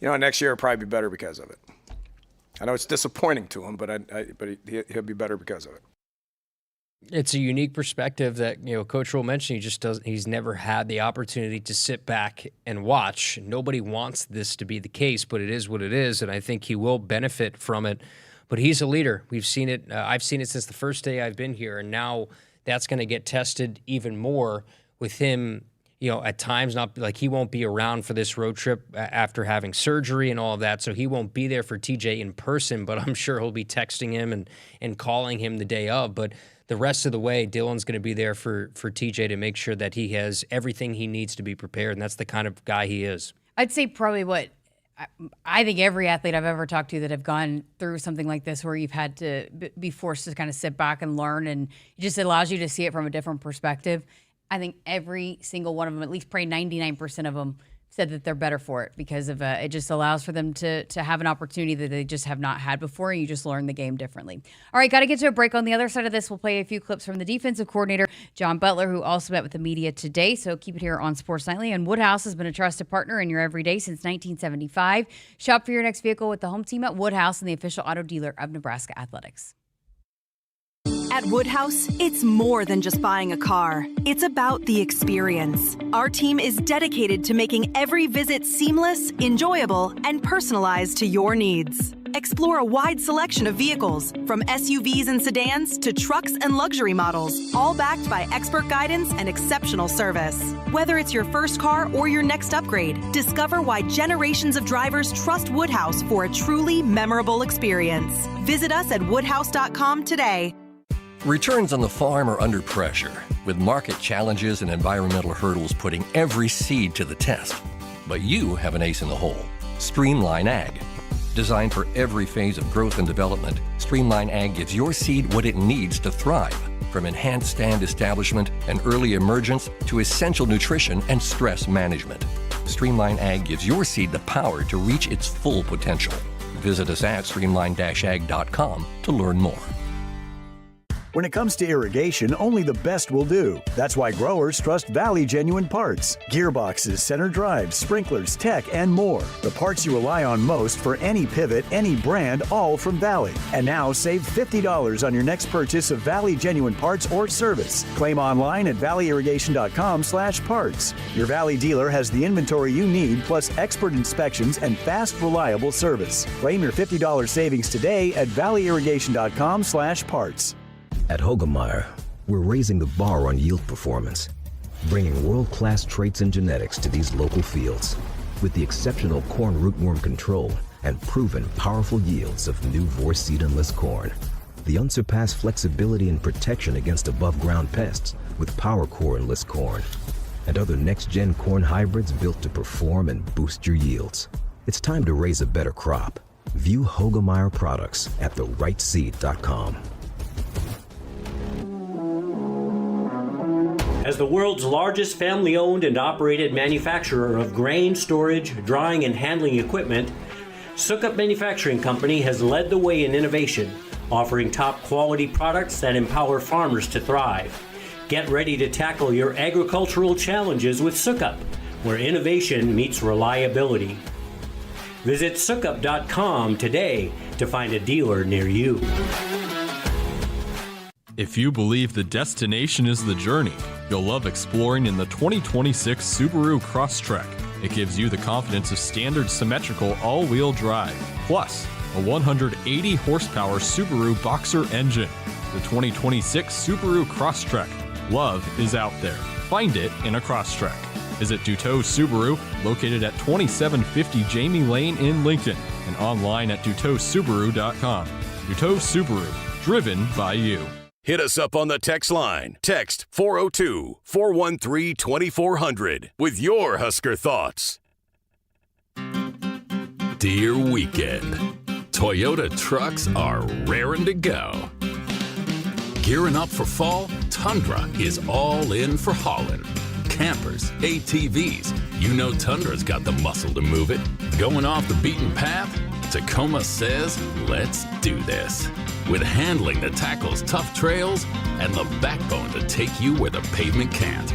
Next year will probably be better because of it. I know it's disappointing to him, but he'll be better because of it. It's a unique perspective that, Coach Rule mentioned. He's never had the opportunity to sit back and watch. Nobody wants this to be the case, but it is what it is, and I think he will benefit from it. But he's a leader. We've seen it. I've seen it since the first day I've been here, and now that's going to get tested even more with him. At times, not like he won't be around for this road trip after having surgery and all of that, so he won't be there for TJ in person, but I'm sure he'll be texting him and calling him the day of. But the rest of the way, Dylan's going to be there for TJ to make sure that he has everything he needs to be prepared, and that's the kind of guy he is. I'd say probably what I think every athlete I've ever talked to that have gone through something like this where you've had to be forced to kind of sit back and learn, and it just allows you to see it from a different perspective. I think every single one of them, at least probably 99% of them, said that they're better for it because of it just allows for them to have an opportunity that they just have not had before, and you just learn the game differently. All right, got to get to a break. On the other side of this, we'll play a few clips from the defensive coordinator, John Butler, who also met with the media today. So keep it here on Sports Nightly. And Woodhouse has been a trusted partner in your everyday since 1975. Shop for your next vehicle with the home team at Woodhouse and the official auto dealer of Nebraska Athletics. At Woodhouse, it's more than just buying a car. It's about the experience. Our team is dedicated to making every visit seamless, enjoyable, and personalized to your needs. Explore a wide selection of vehicles, from SUVs and sedans to trucks and luxury models, all backed by expert guidance and exceptional service. Whether it's your first car or your next upgrade, discover why generations of drivers trust Woodhouse for a truly memorable experience. Visit us at woodhouse.com today. Returns on the farm are under pressure, with market challenges and environmental hurdles putting every seed to the test. But you have an ace in the hole, Streamline Ag. Designed for every phase of growth and development, Streamline Ag gives your seed what it needs to thrive, from enhanced stand establishment and early emergence to essential nutrition and stress management. Streamline Ag gives your seed the power to reach its full potential. Visit us at streamline-ag.com to learn more. When it comes to irrigation, only the best will do. That's why growers trust Valley Genuine Parts. Gearboxes, center drives, sprinklers, tech, and more. The parts you rely on most for any pivot, any brand, all from Valley. And now save $50 on your next purchase of Valley Genuine Parts or service. Claim online at valleyirrigation.com/parts. Your Valley dealer has the inventory you need, plus expert inspections and fast, reliable service. Claim your $50 savings today at valleyirrigation.com/parts. At Hogemeyer, we're raising the bar on yield performance, bringing world-class traits and genetics to these local fields with the exceptional corn rootworm control and proven powerful yields of new Vorce seed-enlist corn. The unsurpassed flexibility and protection against above-ground pests with PowerCore enlist corn, and other next-gen corn hybrids built to perform and boost your yields. It's time to raise a better crop. View Hogemeyer products at therightseed.com. As the world's largest family-owned and operated manufacturer of grain storage, drying, and handling equipment, Sukup Manufacturing Company has led the way in innovation, offering top-quality products that empower farmers to thrive. Get ready to tackle your agricultural challenges with Sukup, where innovation meets reliability. Visit sukup.com today to find a dealer near you. If you believe the destination is the journey, you'll love exploring in the 2026 Subaru Crosstrek. It gives you the confidence of standard symmetrical all-wheel drive, plus a 180 horsepower Subaru Boxer engine. The 2026 Subaru Crosstrek. Love is out there. Find it in a Crosstrek. Visit Duteau Subaru, located at 2750 Jamie Lane in Lincoln, and online at duteausubaru.com. Duteau Subaru, driven by you. Hit us up on the text line. Text 402-413-2400 with your Husker thoughts. Dear weekend, Toyota trucks are raring to go. Gearing up for fall, Tundra is all in for hauling. Campers, ATVs, you know Tundra's got the muscle to move it. Going off the beaten path? Tacoma says, let's do this. With handling that tackles tough trails and the backbone to take you where the pavement can't.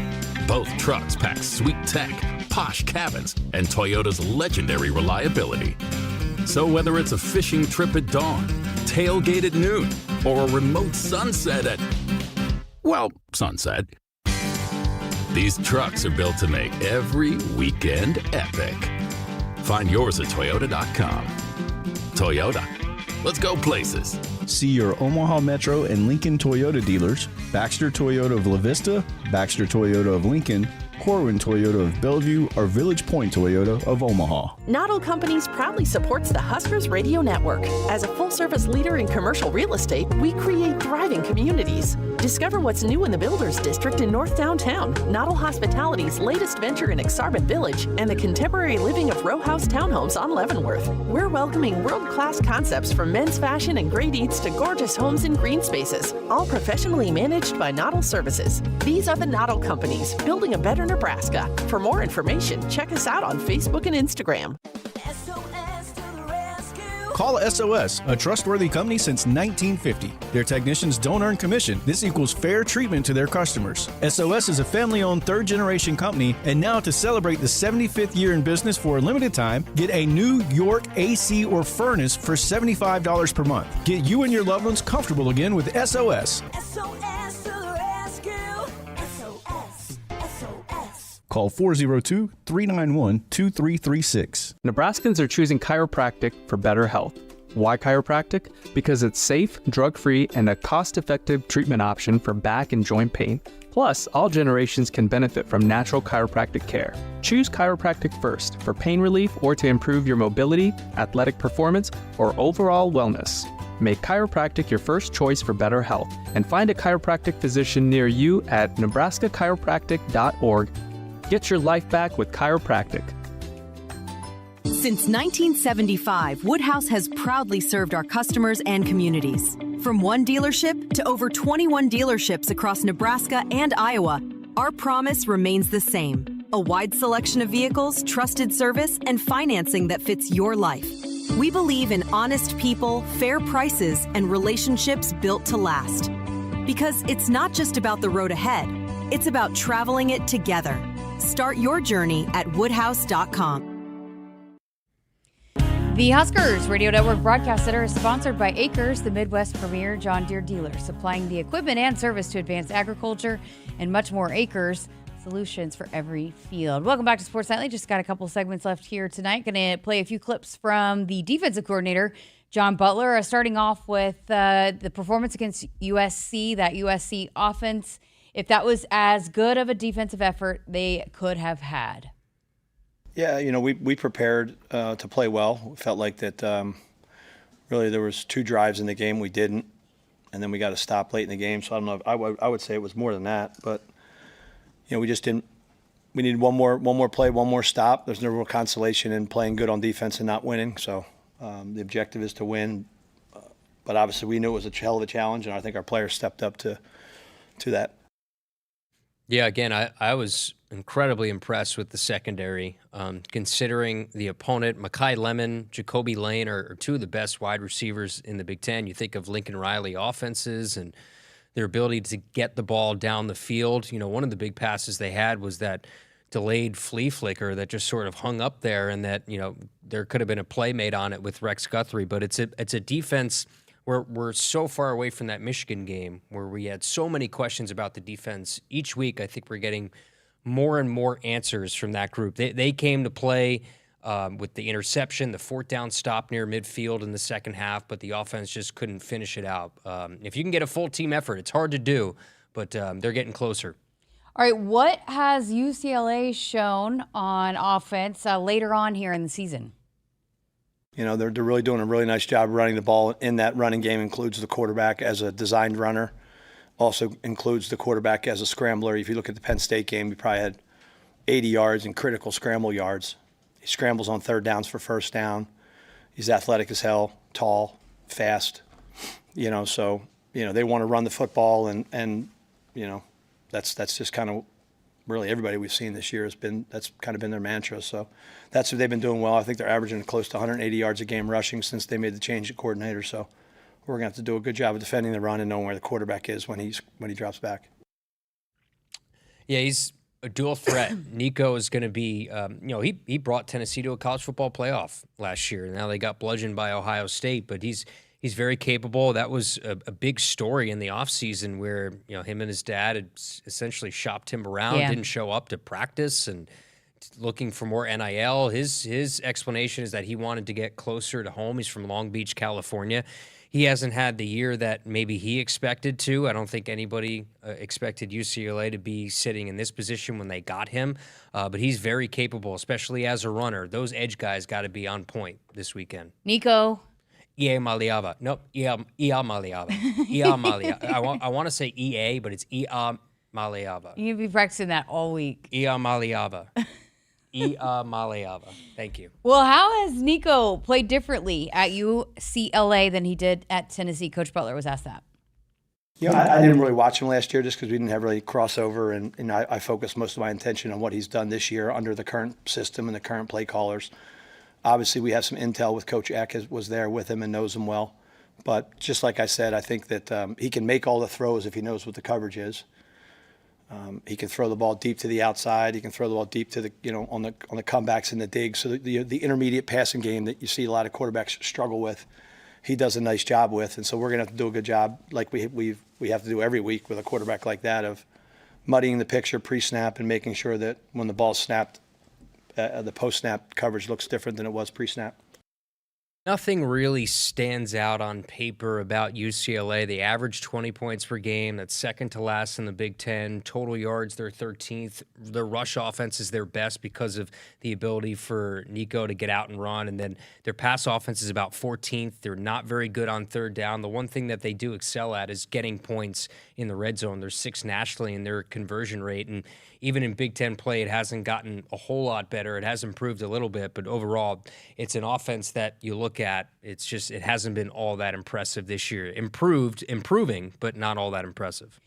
Both trucks pack sweet tech, posh cabins, and Toyota's legendary reliability. So whether it's a fishing trip at dawn, tailgate at noon, or a remote sunset at, well, sunset, these trucks are built to make every weekend epic. Find yours at Toyota.com. Toyota. Let's go places. See your Omaha Metro and Lincoln Toyota dealers, Baxter Toyota of La Vista, Baxter Toyota of Lincoln, Corwin Toyota of Bellevue, or Village Point Toyota of Omaha. Noddle Companies proudly supports the Huskers Radio Network. As a full-service leader in commercial real estate, we create thriving communities. Discover what's new in the Builders District in North Downtown, Noddle Hospitality's latest venture in Aksarben Village, and the contemporary living of row house townhomes on Leavenworth. We're welcoming world-class concepts from men's fashion and great eats to gorgeous homes and green spaces, all professionally managed by Noddle Services. These are the Noddle Companies, building a better Western Nebraska. For more information, check us out on Facebook and Instagram. Call SOS, a trustworthy company since 1950. Their technicians don't earn commission. This equals fair treatment to their customers. SOS is a family-owned third-generation company, and now to celebrate the 75th year in business for a limited time, get a New York AC or furnace for $75 per month. Get you and your loved ones comfortable again with SOS. Call 402-391-2336. Nebraskans are choosing chiropractic for better health. Why chiropractic? Because it's safe, drug-free, and a cost-effective treatment option for back and joint pain. Plus, all generations can benefit from natural chiropractic care. Choose chiropractic first for pain relief or to improve your mobility, athletic performance, or overall wellness. Make chiropractic your first choice for better health, and find a chiropractic physician near you at nebraskachiropractic.org. Get your life back with chiropractic. Since 1975, Woodhouse has proudly served our customers and communities. From one dealership to over 21 dealerships across Nebraska and Iowa, our promise remains the same. A wide selection of vehicles, trusted service, and financing that fits your life. We believe in honest people, fair prices, and relationships built to last. Because it's not just about the road ahead, it's about traveling it together. Start your journey at woodhouse.com. The Huskers Radio Network Broadcast Center is sponsored by Akrs, the Midwest premier John Deere dealer, supplying the equipment and service to advance agriculture and much more. Akrs, solutions for every field. Welcome back to Sports Nightly. Just got a couple segments left here tonight. Going to play a few clips from the defensive coordinator, John Butler, starting off with the performance against USC, that USC offense. If that was as good of a defensive effort they could have had. Yeah, we prepared to play well. We felt like that really there was 2 drives in the game we didn't, and then we got a stop late in the game. So I don't know. I would say it was more than that, but we just didn't. We needed one more play, one more stop. There's no real consolation in playing good on defense and not winning. So the objective is to win, but obviously we knew it was a hell of a challenge, and I think our players stepped up to that. Yeah, again, I was incredibly impressed with the secondary, considering the opponent. Mekhi Lemon, Jacoby Lane are 2 of the best wide receivers in the Big Ten. You think of Lincoln Riley offenses and their ability to get the ball down the field. One of the big passes they had was that delayed flea flicker that just sort of hung up there, and that there could have been a play made on it with Rex Guthrie. But it's a defense. We're so far away from that Michigan game where we had so many questions about the defense. Each week, I think we're getting more and more answers from that group. They came to play with the interception, the 4th down stop near midfield in the second half, but the offense just couldn't finish it out. If you can get a full team effort, it's hard to do, but they're getting closer. All right, what has UCLA shown on offense later on here in the season? They're really doing a really nice job running the ball. In that running game includes the quarterback as a designed runner, also includes the quarterback as a scrambler. If you look at the Penn State game, he probably had 80 yards in critical scramble yards. He scrambles on 3rd downs for 1st down. He's athletic as hell, tall, fast. They want to run the football, and that's just kind of really everybody we've seen this year that's kind of been their mantra. So that's what they've been doing well. I think they're averaging close to 180 yards a game rushing since they made the change at coordinator. So we're going to have to do a good job of defending the run and knowing where the quarterback is when he drops back. Yeah, he's a dual threat. Nico is going to be, he brought Tennessee to a college football playoff last year. Now they got bludgeoned by Ohio State, but he's very capable. That was a big story in the offseason where, him and his dad had essentially shopped him around, didn't show up to practice and looking for more NIL. His explanation is that he wanted to get closer to home. He's from Long Beach, California. He hasn't had the year that maybe he expected to. I don't think anybody expected UCLA to be sitting in this position when they got him. But he's very capable, especially as a runner. Those edge guys got to be on point this weekend. Nico. EA Maliava. Nope, EA Maliava. EA Maliava. I want to say EA, but it's EA Maliava. You'll be practicing that all week. EA Maliava. EA Maliava. Thank you. Well, how has Nico played differently at UCLA than he did at Tennessee? Coach Butler was asked that. I didn't really watch him last year just because we didn't have really crossover, and I focused most of my attention on what he's done this year under the current system and the current play callers. Obviously, we have some intel with Coach Eck, was there with him and knows him well. But just like I said, I think that he can make all the throws if he knows what the coverage is. He can throw the ball deep to the outside. He can throw the ball deep to the on the comebacks and the digs. So the intermediate passing game that you see a lot of quarterbacks struggle with, he does a nice job with. And so we're going to have to do a good job, like we have to do every week with a quarterback like that, of muddying the picture pre-snap and making sure that when the ball's snapped, the post-snap coverage looks different than it was pre-snap. Nothing really stands out on paper about UCLA. They average 20 points per game. That's second to last in the Big Ten. Total yards, they're 13th. Their rush offense is their best because of the ability for Nico to get out and run. And then their pass offense is about 14th. They're not very good on third down. The one thing that they do excel at is getting points in the red zone. They're 6th nationally in their conversion rate. And even in Big Ten play, it hasn't gotten a whole lot better. It has improved a little bit, but overall, it's an offense that you look at. It hasn't been all that impressive this year. Improving, but not all that impressive.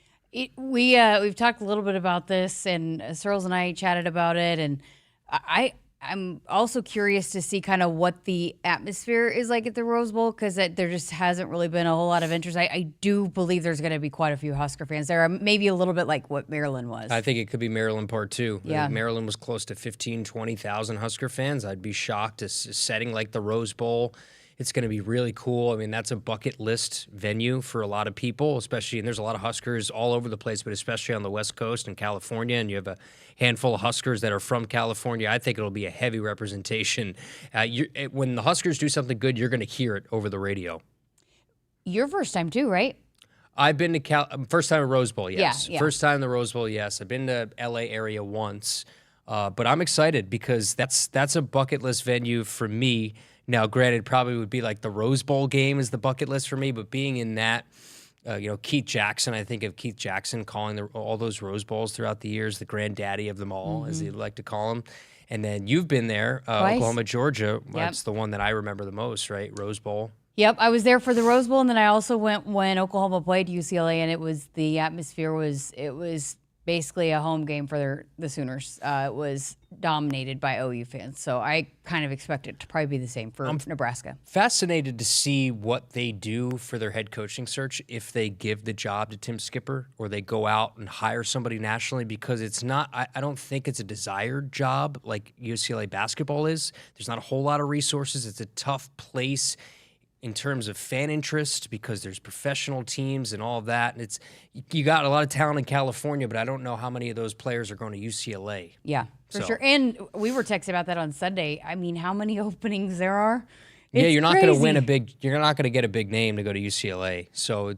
We've talked a little bit about this, and Searles and I chatted about it, and I'm also curious to see kind of what the atmosphere is like at the Rose Bowl, because there just hasn't really been a whole lot of interest. I do believe there's going to be quite a few Husker fans there, maybe a little bit like what Maryland was. I think it could be Maryland Part 2. Yeah. Maryland was close to 15,000, 20,000 Husker fans. I'd be shocked. A setting like the Rose Bowl, it's going to be really cool. I mean, that's a bucket list venue for a lot of people, especially, and there's a lot of Huskers all over the place, but especially on the West Coast and California, and you have a handful of Huskers that are from California. I think it'll be a heavy representation. When the Huskers do something good, you're going to hear it over the radio. Your first time too, right? I've been to first time at Rose Bowl, yes. Yeah. First time in the Rose Bowl, yes. I've been to L.A. area once, but I'm excited because that's a bucket list venue for me. Now, granted, probably would be like the Rose Bowl game is the bucket list for me, but being in that, Keith Jackson, I think of Keith Jackson calling all those Rose Bowls throughout the years, the granddaddy of them all, as they like to call him. And then you've been there, Oklahoma, Georgia. That's the one that I remember the most, right? Rose Bowl. Yep, I was there for the Rose Bowl, and then I also went when Oklahoma played UCLA, and the atmosphere was basically a home game for the Sooners. It was dominated by OU fans, so I kind of expect it to probably be the same for Nebraska. Fascinated to see what they do for their head coaching search if they give the job to Tim Skipper or they go out and hire somebody nationally, because it's not. I don't think it's a desired job like UCLA basketball is. There's not a whole lot of resources. It's a tough place in terms of fan interest because there's professional teams and all of that. And you got a lot of talent in California, but I don't know how many of those players are going to UCLA. Yeah, for sure. And we were texting about that on Sunday. I mean, how many openings there are? You're not going to win you're not going to get a big name to go to UCLA. So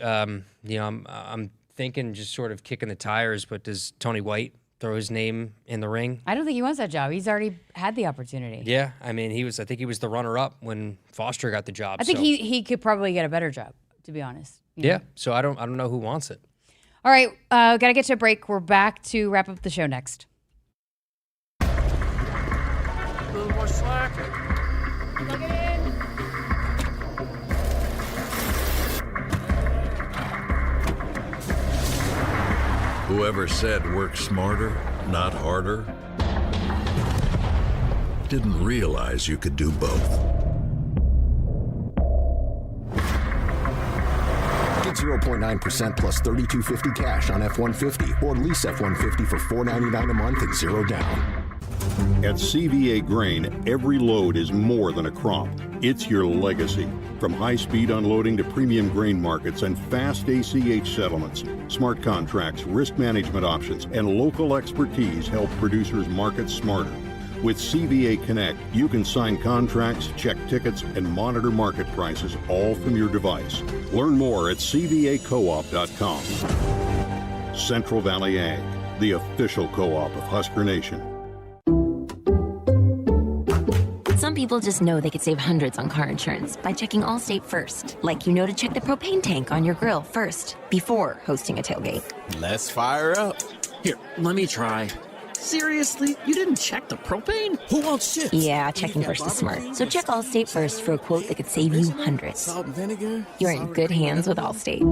I'm thinking just sort of kicking the tires, but does Tony White throw his name in the ring? I don't think he wants that job. He's already had the opportunity. Yeah, I mean, I think he was the runner-up when Foster got the job. I think he could probably get a better job, to be honest. Yeah, so I don't know who wants it. All right, got to get to a break. We're back to wrap up the show next. A little more slack. Plug it in. Whoever said work smarter, not harder, didn't realize you could do both. Get 0.9% plus $3,250 cash on F-150 or lease F-150 for $499 a month and $0 down. At CVA Grain, every load is more than a crop. It's your legacy. From high-speed unloading to premium grain markets and fast ACH settlements, smart contracts, risk management options, and local expertise help producers market smarter. With CVA Connect, you can sign contracts, check tickets, and monitor market prices all from your device. Learn more at cvacoop.com. Central Valley Ag, the official co-op of Husker Nation. Some people just know they could save hundreds on car insurance by checking Allstate first. Like you know to check the propane tank on your grill first, before hosting a tailgate. Let's fire up. Here, let me try. Seriously? You didn't check the propane? Who wants chips? Yeah, checking first is smart. So check Allstate first for a quote that could save you hundreds. Salt and vinegar? You're in good hands with Allstate.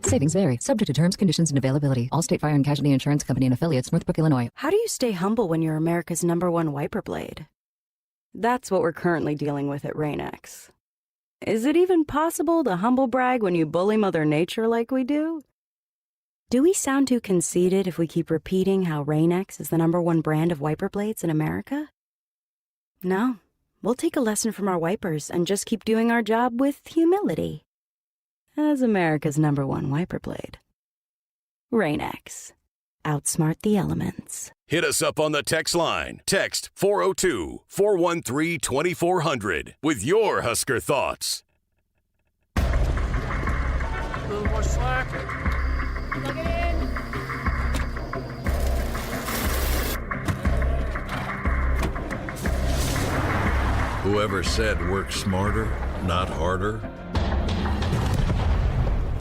Savings vary, subject to terms, conditions, and availability. Allstate Fire and Casualty Insurance Company and Affiliates, Northbrook, Illinois. How do you stay humble when you're America's #1 wiper blade? That's what we're currently dealing with at Rain-X. Is it even possible to humble brag when you bully Mother Nature like we do? Do we sound too conceited if we keep repeating how Rain-X is the #1 brand of wiper blades in America? No, we'll take a lesson from our wipers and just keep doing our job with humility. As America's #1 wiper blade. Rain-X. Outsmart the elements. Hit us up on the text line. Text 402-413-2400 with your Husker thoughts. A little more slack. Plug it in. Whoever said work smarter, not harder,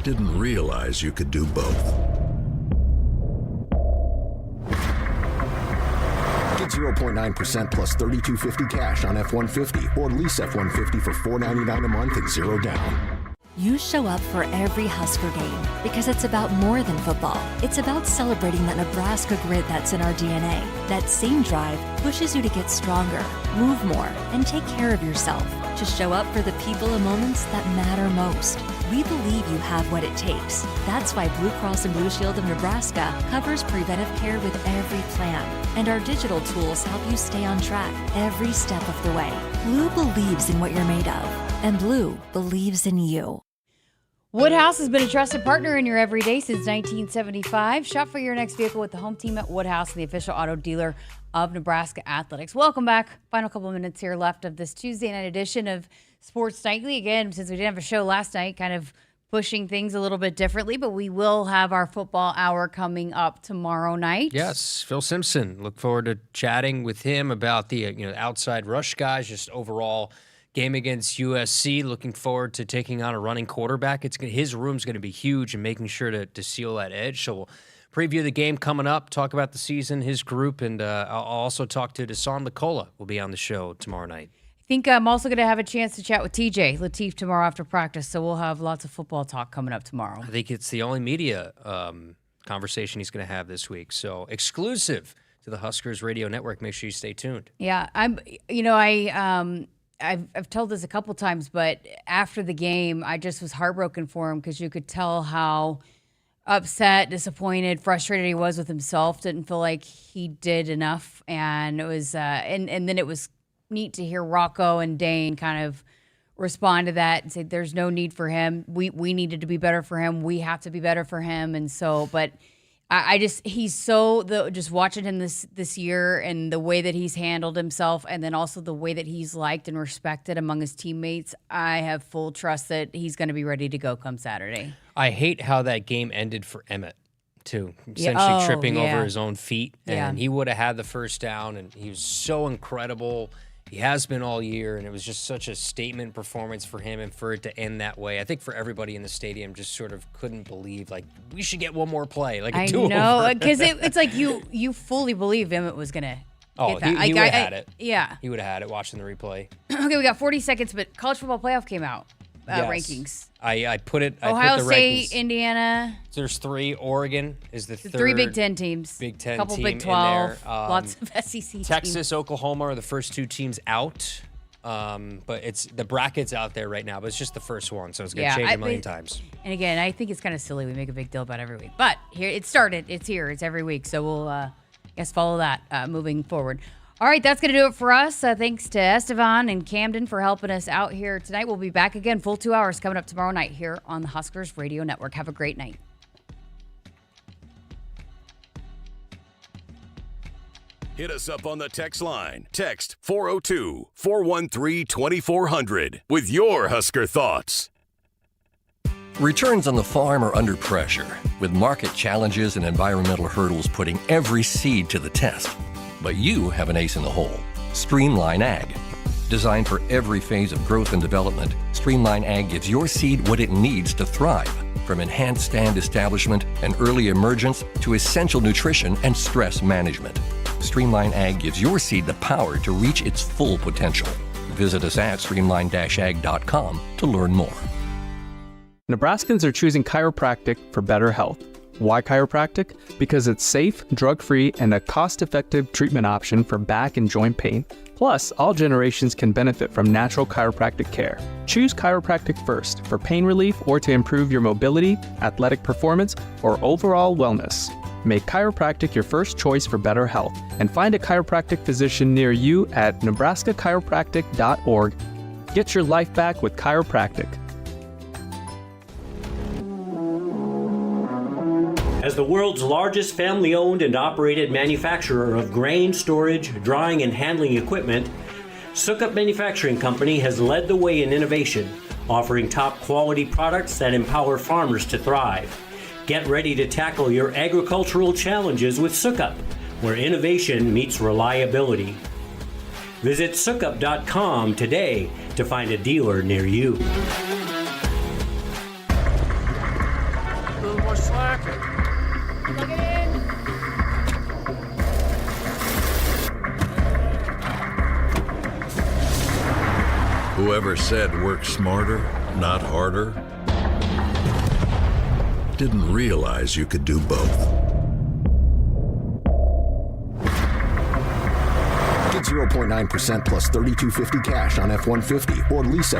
didn't realize you could do both. Get 0.9% plus $32.50 cash on F-150 or lease F-150 for $499 a month and 0 down. You show up for every Husker game because it's about more than football. It's about celebrating that Nebraska grit that's in our DNA. That same drive pushes you to get stronger, move more, and take care of yourself. To show up for the people and moments that matter most. We believe you have what it takes. That's why Blue Cross and Blue Shield of Nebraska covers preventive care with every plan. And our digital tools help you stay on track every step of the way. Blue believes in what you're made of. And Blue believes in you. Woodhouse has been a trusted partner in your everyday since 1975. Shop for your next vehicle with the home team at Woodhouse, the official auto dealer of Nebraska Athletics. Welcome back. Final couple of minutes here left of this Tuesday night edition of Sports Nightly. Again, since we didn't have a show last night, kind of pushing things a little bit differently, but we will have our football hour coming up tomorrow night. Yes, Phil Simpson. Look forward to chatting with him about the outside rush guys, just overall game against USC. Looking forward to taking on a running quarterback. His room's going to be huge and making sure to seal that edge. So we'll preview the game coming up, talk about the season, his group, and I'll also talk to Deshaun McCullough. Will be on the show tomorrow night. I think I'm also going to have a chance to chat with TJ Lateef tomorrow after practice, so we'll have lots of football talk coming up tomorrow. I think it's the only media conversation he's going to have this week. So exclusive to the Huskers Radio Network. Make sure you stay tuned. Yeah, I've told this a couple times, but after the game, I just was heartbroken for him because you could tell how upset, disappointed, frustrated he was with himself. Didn't feel like he did enough, and it was and then it was neat to hear Rocco and Dane kind of respond to that and say there's no need for him. We needed to be better for him. We have to be better for him, and so but. He's just watching him this year and the way that he's handled himself and then also the way that he's liked and respected among his teammates, I have full trust that he's going to be ready to go come Saturday. I hate how that game ended for Emmett, too. Essentially tripping over his own feet. And he would have had the first down, and he was so incredible. He has been all year, and it was just such a statement performance for him and for it to end that way. I think for everybody in the stadium just sort of couldn't believe, like, we should get one more play, like a do-over. I know, because it's like you fully believe Emmett was going to get that. He would have had it. Yeah. He would have had it watching the replay. Okay, we got 40 seconds, but college football playoff came out. Rankings. I put the Ohio rankings. State, Indiana. There's 3. Oregon is the third. 3 Big Ten teams. Big Ten couple team Big 12. in there. Lots of SEC Texas, teams. Oklahoma are the first 2 teams out. But it's the bracket's out there right now, but it's just the first one, so it's going to change a million times. And again, I think it's kind of silly we make a big deal about it every week. But here it started. It's here. It's every week. So we'll follow that moving forward. All right, that's going to do it for us. Thanks to Estevan and Camden for helping us out here tonight. We'll be back again, full 2 hours coming up tomorrow night here on the Huskers Radio Network. Have a great night. Hit us up on the text line. Text 402-413-2400 with your Husker thoughts. Returns on the farm are under pressure, with market challenges and environmental hurdles putting every seed to the test. But you have an ace in the hole. Streamline Ag. Designed for every phase of growth and development, Streamline Ag gives your seed what it needs to thrive. From enhanced stand establishment and early emergence to essential nutrition and stress management, Streamline Ag gives your seed the power to reach its full potential. Visit us at streamline-ag.com to learn more. Nebraskans are choosing chiropractic for better health. Why chiropractic? Because it's safe, drug-free, and a cost-effective treatment option for back and joint pain. Plus, all generations can benefit from natural chiropractic care. Choose chiropractic first for pain relief or to improve your mobility, athletic performance, or overall wellness. Make chiropractic your first choice for better health and find a chiropractic physician near you at nebraskachiropractic.org. Get your life back with chiropractic. As the world's largest family-owned and operated manufacturer of grain storage, drying, and handling equipment, Sukup Manufacturing Company has led the way in innovation, offering top-quality products that empower farmers to thrive. Get ready to tackle your agricultural challenges with Sukup, where innovation meets reliability. Visit sukup.com today to find a dealer near you. A little more slack. Whoever said work smarter, not harder, didn't realize you could do both. Get 0.9% plus $32.50 cash on F-150 or lease F-150.